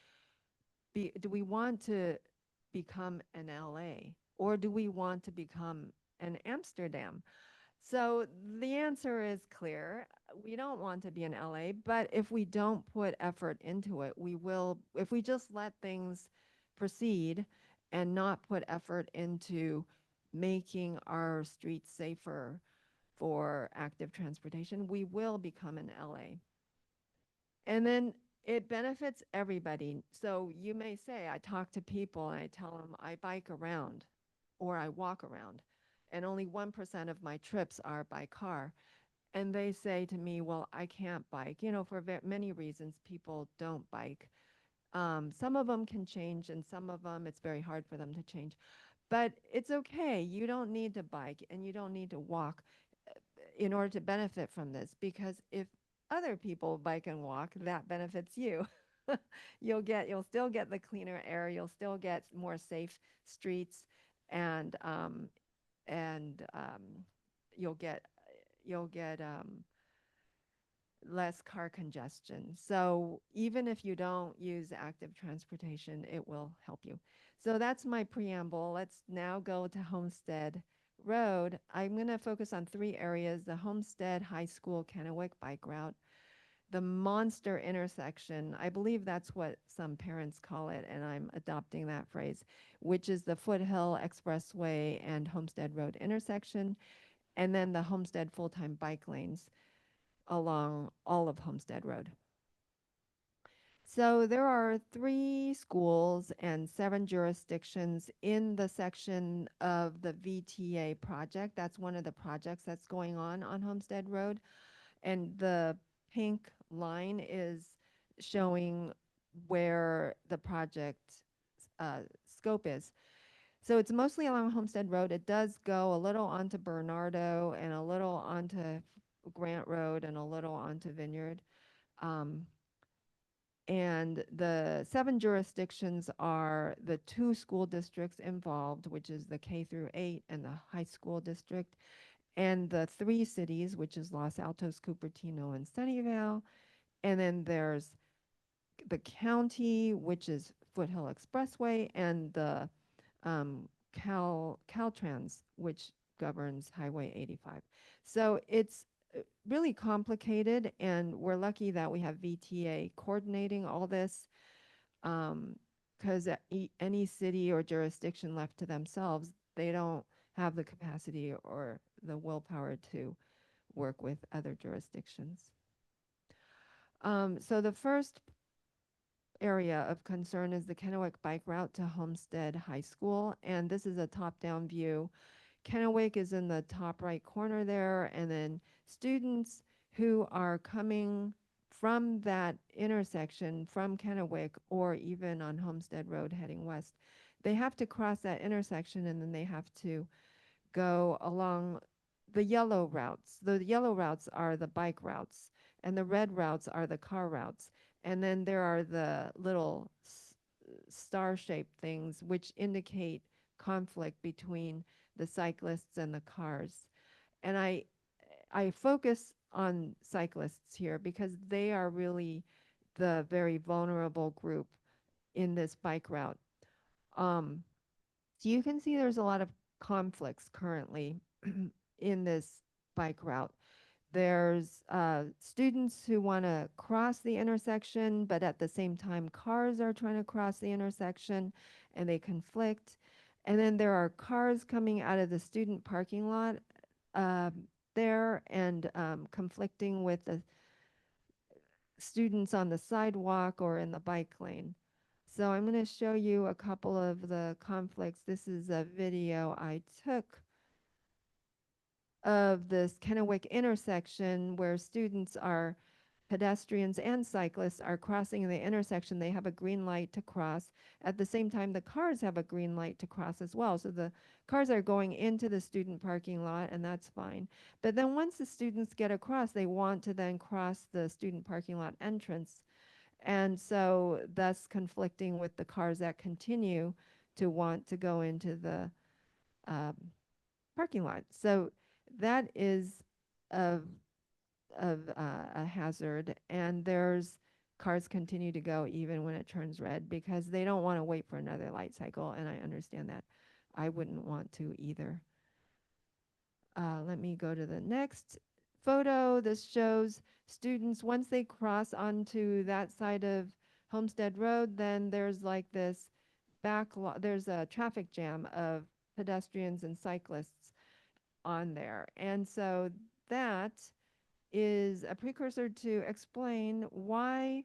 Speaker 14: do we want to become an LA or do we want to become an Amsterdam? So the answer is clear. We don't want to be in LA, but if we don't put effort into it, we will, if we just let things proceed and not put effort into making our streets safer for active transportation, we will become an LA. And then it benefits everybody. So you may say, I talk to people and I tell them I bike around or I walk around, and only 1% of my trips are by car. And they say to me, well, I can't bike. You know, for many reasons, people don't bike. Some of them can change, and some of them, it's very hard for them to change. But it's okay. You don't need to bike and you don't need to walk in order to benefit from this, because if other people bike and walk, that benefits you. You'll still get the cleaner air, you'll still get more safe streets, and and you'll get you'll get less car congestion. So even if you don't use active transportation, it will help you. So that's my preamble. Let's now go to Homestead Road. I'm going to focus on 3 areas: the Homestead High School Kennewick bike route, the Monster intersection, I believe that's what some parents call it, and I'm adopting that phrase, which is the Foothill Expressway and Homestead Road intersection, and then the Homestead full-time bike lanes along all of Homestead Road. So there are 3 schools and 7 jurisdictions in the section of the VTA project. That's one of the projects that's going on Homestead Road. And the pink line is showing where the project scope is. So it's mostly along Homestead Road. It does go a little onto Bernardo and a little onto Grant Road and a little onto Vineyard. And the 7 jurisdictions are the 2 school districts involved, which is the K through 8 and the high school district, and the 3 cities, which is Los Altos, Cupertino, and Sunnyvale. And then there's the county, which is Foothill Expressway, and the Caltrans, which governs Highway 85. So it's really complicated, and we're lucky that we have VTA coordinating all this, because any city or jurisdiction left to themselves, they don't have the capacity or the willpower to work with other jurisdictions. So the first area of concern is the Kennewick bike route to Homestead High School, and this is a top-down view. Kennewick is in the top right corner there, and then students who are coming from that intersection from Kennewick or even on Homestead Road heading west, they have to cross that intersection and then they have to go along the yellow routes. The yellow routes are the bike routes and the red routes are the car routes. And then there are the little star-shaped things which indicate conflict between the cyclists and the cars. And I focus on cyclists here because they are really the very vulnerable group in this bike route. So you can see there's a lot of conflicts currently in this bike route. There's students who want to cross the intersection, but at the same time, cars are trying to cross the intersection and they conflict. And then there are cars coming out of the student parking lot there and conflicting with the students on the sidewalk or in the bike lane. So I'm going to show you a couple of the conflicts. This is a video I took of this Kennewick intersection where students are pedestrians and cyclists are crossing the intersection. They have a green light to cross. At the same time, the cars have a green light to cross as well. So the cars are going into the student parking lot, and that's fine. But then once the students get across, they want to then cross the student parking lot entrance. And so thus conflicting with the cars that continue to want to go into the um, parking lot. So that is of a hazard, and there's cars continue to go even when it turns red because they don't want to wait for another light cycle, and I understand that. I wouldn't want to either. Let me go to the next photo. This shows students, once they cross onto that side of Homestead Road, then there's like this there's a traffic jam of pedestrians and cyclists on there. And so that is a precursor to explain why.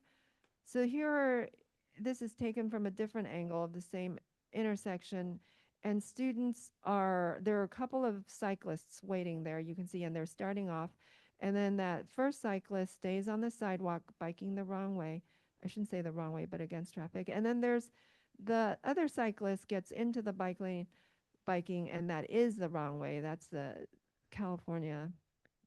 Speaker 14: So this is taken from a different angle of the same intersection, and there are a couple of cyclists waiting there, you can see, and they're starting off. And then that first cyclist stays on the sidewalk biking the wrong way. I shouldn't say the wrong way, but against traffic. And then there's the other cyclist gets into the bike lane biking, and that is the wrong way. That's the California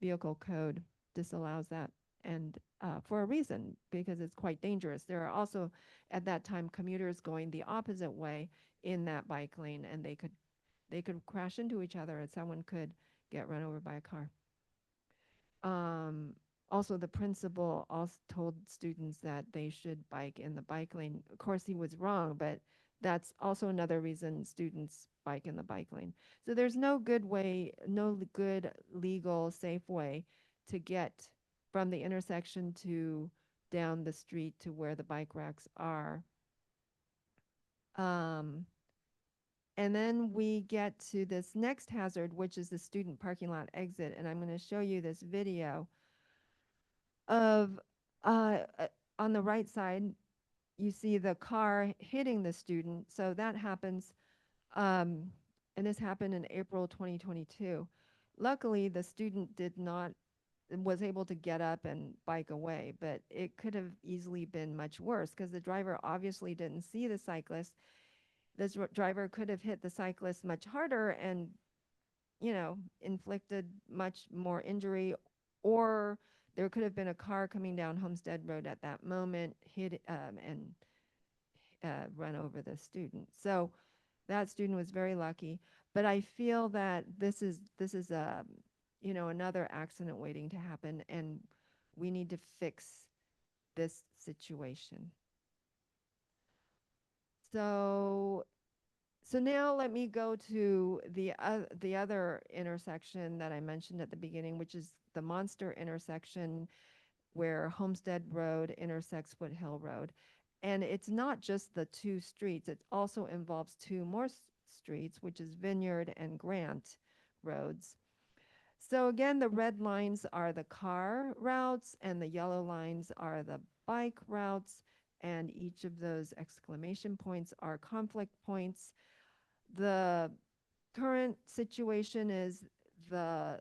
Speaker 14: Vehicle Code disallows that, and for a reason, because it's quite dangerous. There are also at that time commuters going the opposite way in that bike lane, and they could crash into each other, and someone could get run over by a car. Um, Also, the principal also told students that they should bike in the bike lane. Of course, he was wrong, but that's also another reason students bike in the bike lane. So there's no good way, no good legal safe way to get from the intersection to down the street to where the bike racks are. And then we get to this next hazard, which is the student parking lot exit. And I'm going to show you this video of on the right side, you see the car hitting the student. So that happens, and this happened in April 2022. Luckily, the student was able to get up and bike away, but it could have easily been much worse because the driver obviously didn't see the cyclist. This driver could have hit the cyclist much harder and, inflicted much more injury, or there could have been a car coming down Homestead Road at that moment, hit and run over the student. So that student was very lucky. But I feel that this is another accident waiting to happen, and we need to fix this situation. So now let me go to the other intersection that I mentioned at the beginning, which is the monster intersection where Homestead Road intersects Foothill Road. And it's not just the two streets, it also involves two more streets, which is Vineyard and Grant roads. So again, the red lines are the car routes and the yellow lines are the bike routes, and each of those exclamation points are conflict points. The current situation is the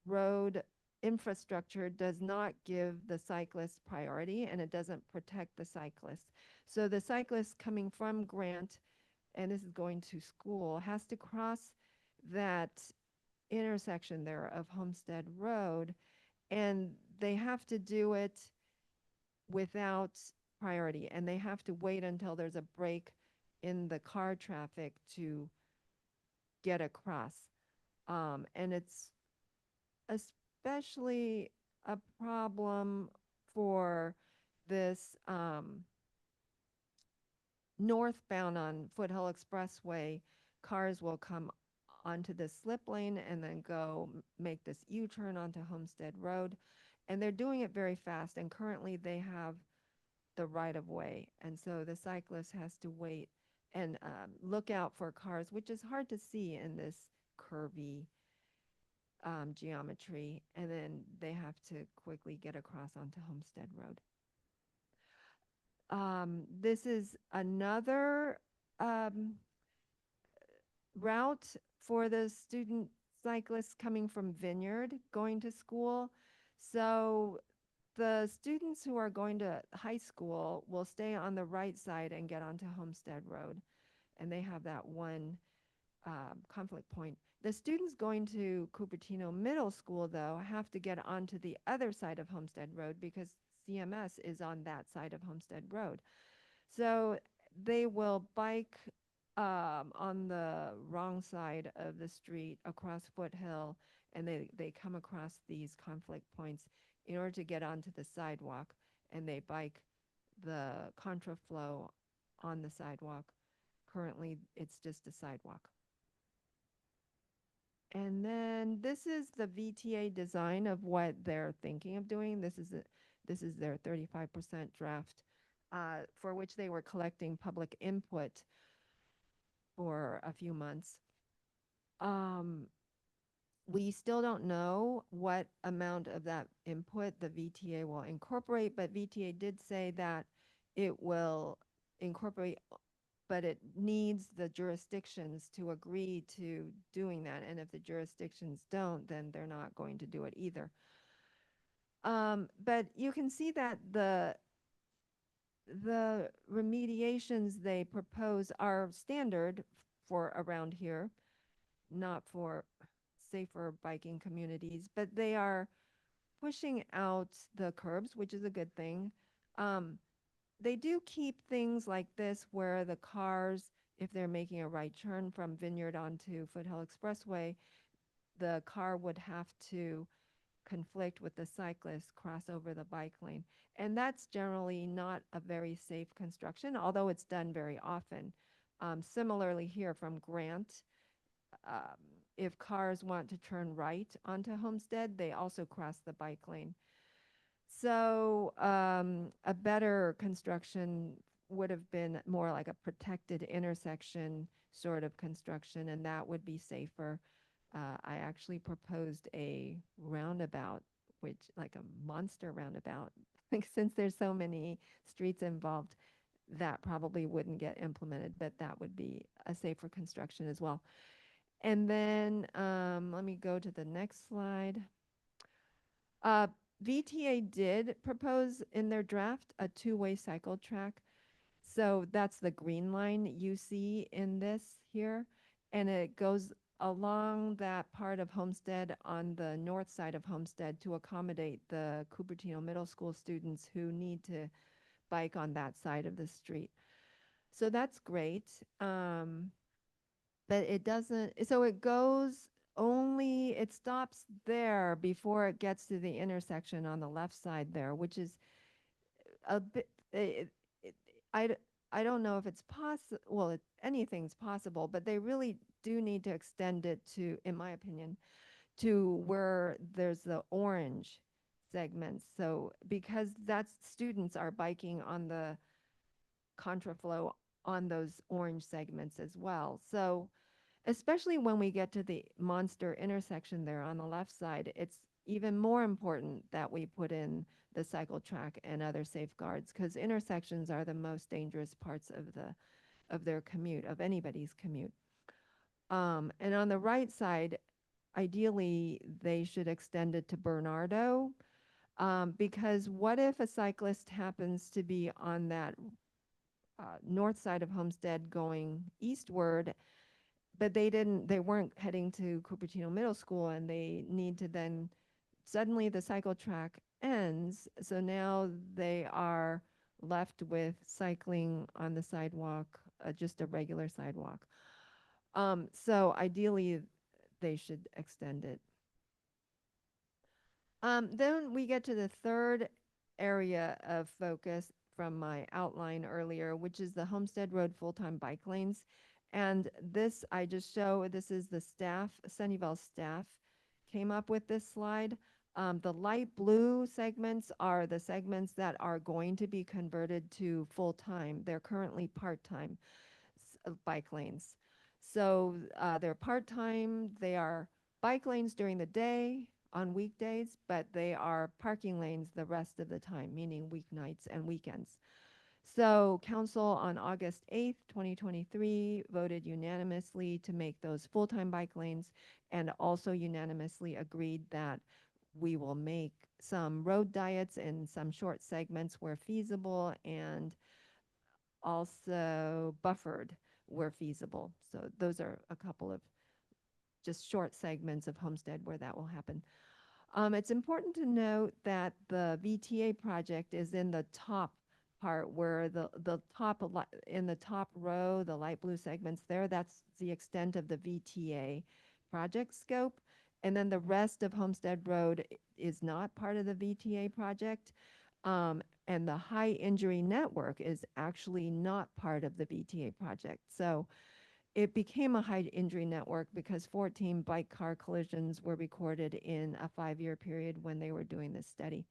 Speaker 14: road infrastructure does not give the cyclist priority, and it doesn't protect the cyclist. So the cyclist coming from Grant, and this is going to school, has to cross that intersection there of Homestead Road, and they have to do it without priority, and they have to wait until there's a break in the car traffic to get across. And it's especially a problem for this northbound on Foothill Expressway. Cars will come onto this slip lane and then go make this U-turn onto Homestead Road. And they're doing it very fast. And currently they have the right of way. And so the cyclist has to wait and look out for cars, which is hard to see in this curvy geometry. And then they have to quickly get across onto Homestead Road. This is another route for the student cyclists coming from Vineyard going to school. So the students who are going to high school will stay on the right side and get onto Homestead Road. And they have that one conflict point. The students going to Cupertino Middle School, though, have to get onto the other side of Homestead Road because CMS is on that side of Homestead Road. So they will bike on the wrong side of the street across Foothill, and they come across these conflict points in order to get onto the sidewalk, and they bike the contraflow on the sidewalk. Currently, it's just a sidewalk. And then this is the VTA design of what they're thinking of doing. This is their 35% draft, for which they were collecting public input for a few months. We still don't know what amount of that input the VTA will incorporate, but VTA did say that it will incorporate, but it needs the jurisdictions to agree to doing that. And if the jurisdictions don't, then they're not going to do it either. But you can see that the remediations they propose are standard for around here, not for safer biking communities, but they are pushing out the curbs, which is a good thing. They do keep things like this where the cars, if they're making a right turn from Vineyard onto Foothill Expressway, the car would have to conflict with the cyclist, cross over the bike lane. And that's generally not a very safe construction, although it's done very often. Similarly here from Grant, if cars want to turn right onto Homestead, they also cross the bike lane. So a better construction would have been more like a protected intersection sort of construction, and that would be safer. I actually proposed a roundabout, which like a monster roundabout. Like since there's so many streets involved, that probably wouldn't get implemented, but that would be a safer construction as well. And then let me go to the next slide. VTA did propose in their draft a two-way cycle track. So that's the green line you see in this here. And it goes along that part of Homestead on the north side of Homestead to accommodate the Cupertino Middle School students who need to bike on that side of the street. So that's great. But it doesn't, so it goes only, it stops there before it gets to the intersection on the left side there, which is a bit, I don't know if it's possible, well, anything's possible, but they really do need to extend it to, in my opinion, to where there's the orange segments. So because that's students are biking on the contraflow on those orange segments as well. So especially when we get to the monster intersection there on the left side, it's even more important that we put in the cycle track and other safeguards, because intersections are the most dangerous parts of their commute, of anybody's commute. And on the right side, ideally, they should extend it to Bernardo, because what if a cyclist happens to be on that north side of Homestead going eastward, but they weren't heading to Cupertino Middle School, and they need to then, suddenly the cycle track ends, so now they are left with cycling on the sidewalk, just a regular sidewalk. So ideally, they should extend it. Then we get to the third area of focus from my outline earlier, which is the Homestead Road full-time bike lanes. And this, I just show, this is the staff, Sunnyvale staff came up with this slide. The light blue segments are the segments that are going to be converted to full-time. They're currently part-time bike lanes. So they're part-time, they are bike lanes during the day on weekdays, but they are parking lanes the rest of the time, meaning weeknights and weekends. So council on August 8th, 2023 voted unanimously to make those full-time bike lanes and also unanimously agreed that we will make some road diets in some short segments where feasible and also buffered where feasible. So those are a couple of just short segments of Homestead where that will happen. It's important to note that the VTA project is in the top part where the top in the top row, the light blue segments there, that's the extent of the VTA project scope. And then the rest of Homestead Road is not part of the VTA project. And the high injury network is actually not part of the VTA project. So it became a high injury network because 14 bike car collisions were recorded in a 5-year period when they were doing this study.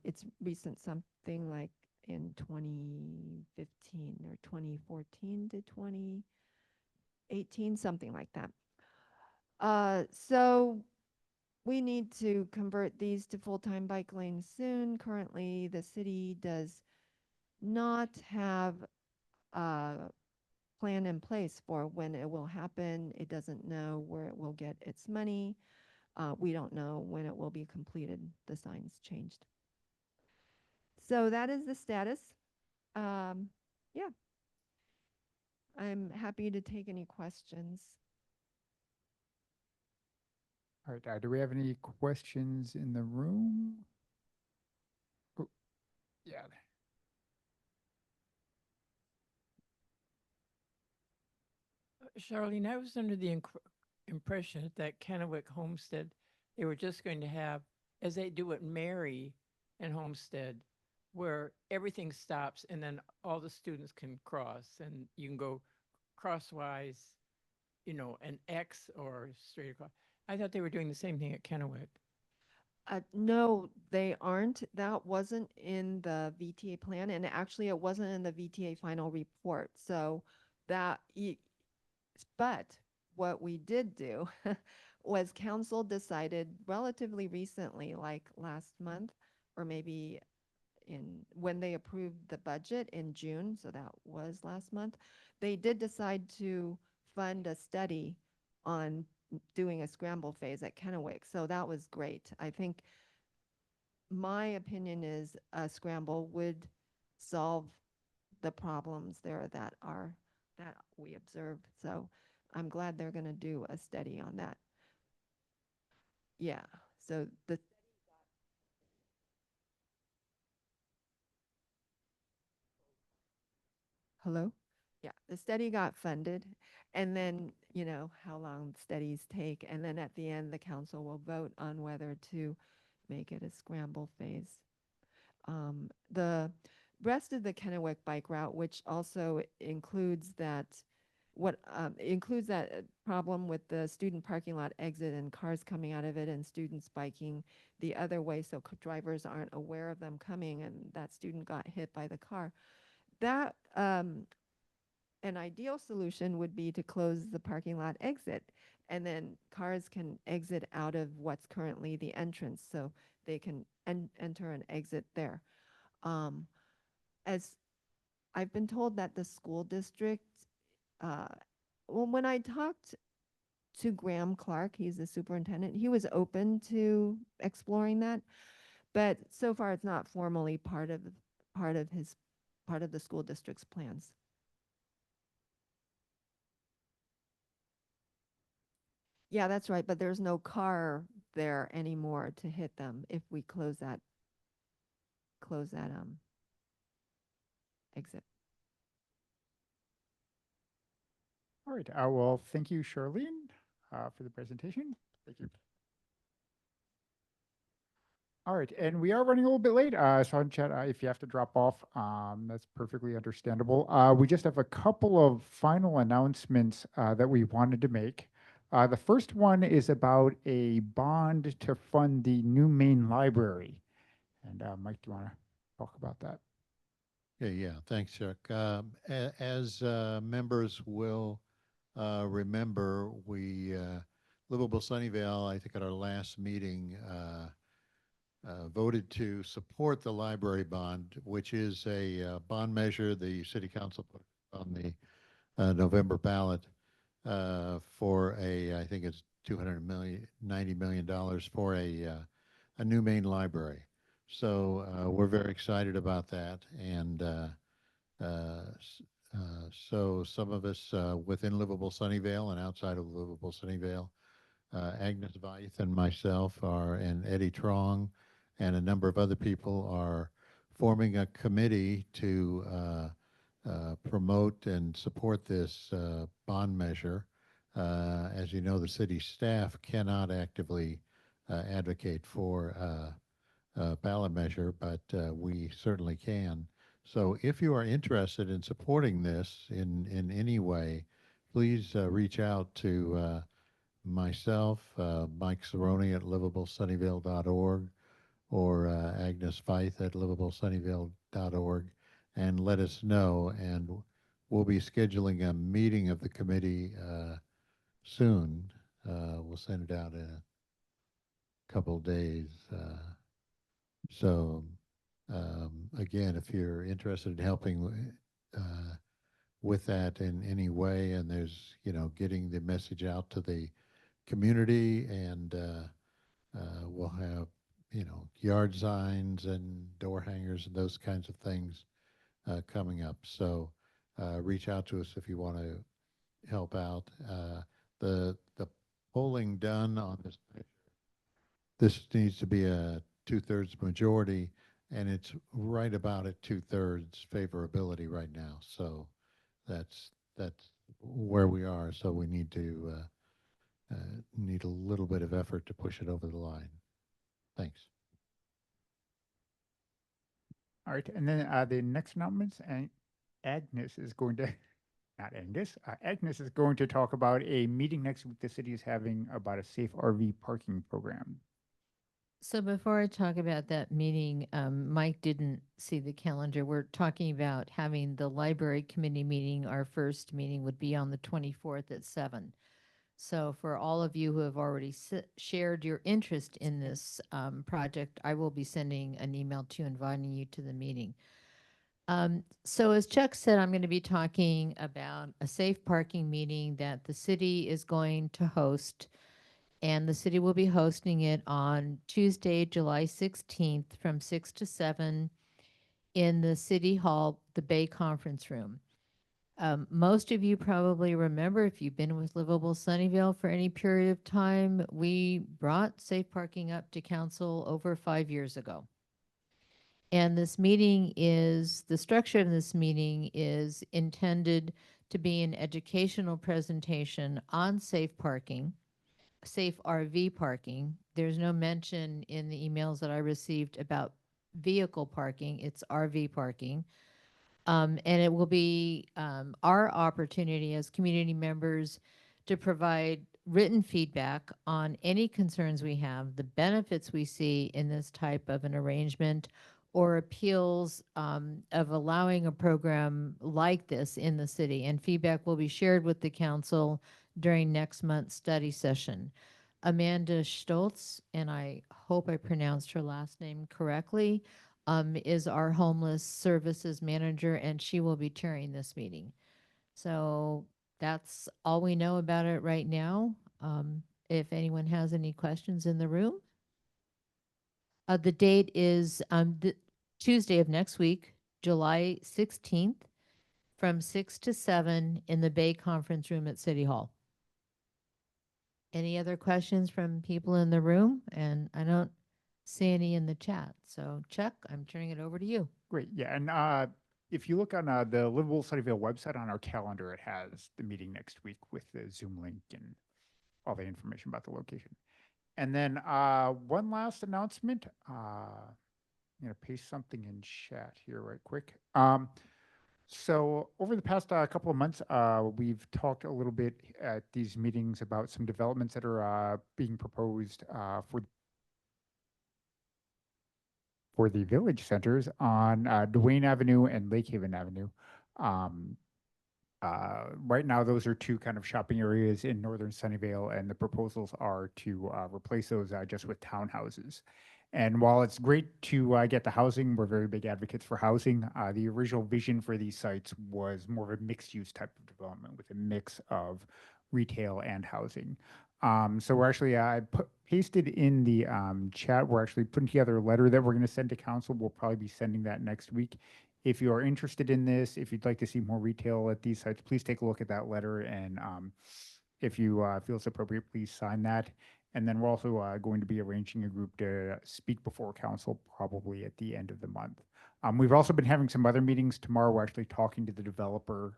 Speaker 14: It's recent, something like in 2015 or 2014 to 2018, something like that. So we need to convert these to full-time bike lanes soon. Currently, the city does not have a plan in place for when it will happen. It doesn't know where it will get its money. We don't know when it will be completed. The signs changed. So that is the status. Yeah. I'm happy to take any questions.
Speaker 1: All right, do we have any questions in the room? Oh, yeah.
Speaker 6: Charlene, I was under the impression that Kennewick Homestead, they were just going to have, as they do at Mary and Homestead, where everything stops and then all the students can cross and you can go crosswise, you know, an X or straight across. I thought they were doing the same thing at Kennewick.
Speaker 14: No, they aren't. That wasn't in the VTA plan, and actually it wasn't in the VTA final report. So that, but what we did do was council decided relatively recently, like last month, or maybe when they approved the budget in June, so that was last month, they did decide to fund a study on doing a scramble phase at Kennewick. So that was great. I think my opinion is a scramble would solve the problems there that we observed. So I'm glad they're going to do a study on that. Yeah. So the Hello? Yeah, the study got funded, and then, you know, how long studies take, and then at the end, the council will vote on whether to make it a scramble phase. The rest of the Kennewick bike route, which also includes that problem with the student parking lot exit and cars coming out of it and students biking the other way so drivers aren't aware of them coming and that student got hit by the car. That an ideal solution would be to close the parking lot exit and then cars can exit out of what's currently the entrance so they can enter and exit there. As I've been told that the school district, well, when I talked to Graham Clark, he's the superintendent, he was open to exploring that, but so far it's not formally part of the school district's plans. Yeah, that's right, but there's no car there anymore to hit them if we close that exit.
Speaker 1: All right. Well, thank you, Charlene, for the presentation. Thank you. All right, and we are running a little bit late. So in chat, if you have to drop off, that's perfectly understandable. We just have a couple of final announcements that we wanted to make. The first one is about a bond to fund the new main library. And Mike, do you want to talk about that?
Speaker 5: Yeah, thanks, Chuck. As members will remember, we Livable Sunnyvale, I think at our last meeting, voted to support the library bond, which is a bond measure the city council put on the November ballot for I think it's $90 million for a new main library. So we're very excited about that, and so some of us within Livable Sunnyvale and outside of Livable Sunnyvale, Agnes Veith and myself and Eddie Trong and a number of other people are forming a committee to promote and support this bond measure. As you know, the city staff cannot actively advocate for a ballot measure, but we certainly can. So if you are interested in supporting this in any way, please reach out to myself, Mike Cerrone at livablesunnyvale.org, or Agnes Veith at livablesunnyvale.org, and let us know. And we'll be scheduling a meeting of the committee soon. We'll send it out in a couple of days. So again, if you're interested in helping with that in any way, and there's, getting the message out to the community, and we'll have, yard signs and door hangers and those kinds of things coming up. So reach out to us if you want to help out. The polling done on this needs to be a 2/3 majority, and it's right about at 2/3 favorability right now. So that's where we are. So we need to need a little bit of effort to push it over the line. Thanks.
Speaker 1: All right, and then the next announcements, and Agnes is going to, not Angus, Agnes is going to talk about a meeting next week the city is having about a safe RV parking program.
Speaker 2: So before I talk about that meeting, Mike didn't see the calendar. We're talking about having the library committee meeting. Our first meeting would be on the 24th at 7. So for all of you who have already shared your interest in this project, I will be sending an email to you inviting you to the meeting. So as Chuck said, I'm going to be talking about a safe parking meeting that the city is going to host, and the city will be hosting it on Tuesday, July 16th from 6 to 7 in the City Hall, the Bay Conference Room. Most of you probably remember, if you've been with Livable Sunnyvale for any period of time, we brought safe parking up to council over 5 years ago. And the structure of this meeting is intended to be an educational presentation on safe parking, safe RV parking. There's no mention in the emails that I received about vehicle parking. It's RV parking. And it will be our opportunity as community members to provide written feedback on any concerns we have, the benefits we see in this type of an arrangement, or appeals of allowing a program like this in the city. And feedback will be shared with the council during next month's study session. Amanda Stoltz, and I hope I pronounced her last name correctly, is our homeless services manager, and she will be chairing this meeting. So that's all we know about it right now. If anyone has any questions in the room. The date is the Tuesday of next week, July 16th, from 6 to 7 in the Bay Conference Room at City Hall. Any other questions from people in the room? And I don't see any in the chat. So Chuck, I'm turning it over to you.
Speaker 1: Great, yeah, and if you look on the Livable Sunnyvale website on our calendar, it has the meeting next week with the Zoom link and all the information about the location. And then one last announcement. I'm going to paste something in chat here right quick. So over the past couple of months, we've talked a little bit at these meetings about some developments that are being proposed for the village centers on Duane Avenue and Lake Haven Avenue. Right now, those are two kind of shopping areas in northern Sunnyvale, and the proposals are to replace those just with townhouses. And while it's great to get the housing, we're very big advocates for housing. The original vision for these sites was more of a mixed-use type of development with a mix of retail and housing. So we're actually, pasted in the chat, we're actually putting together a letter that we're going to send to council. We'll probably be sending that next week. If you are interested in this, if you'd like to see more retail at these sites, please take a look at that letter. And if you feel it's appropriate, please sign that. And then we're also going to be arranging a group to speak before council probably at the end of the month. We've also been having some other meetings. Tomorrow, we're actually talking to the developer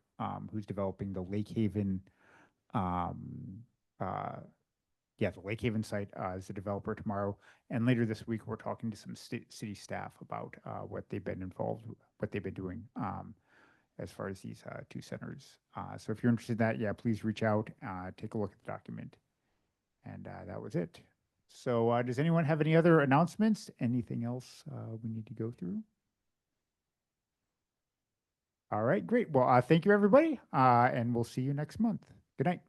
Speaker 1: who's developing the Lake Haven the Lake Haven site as a developer tomorrow. And later this week, we're talking to some city staff about what they've been involved, what they've been doing as far as these two centers. So if you're interested in that, please reach out, take a look at the document. And that was it. So does anyone have any other announcements? Anything else we need to go through? All right, great. Well, thank you, everybody. And we'll see you next month. Good night.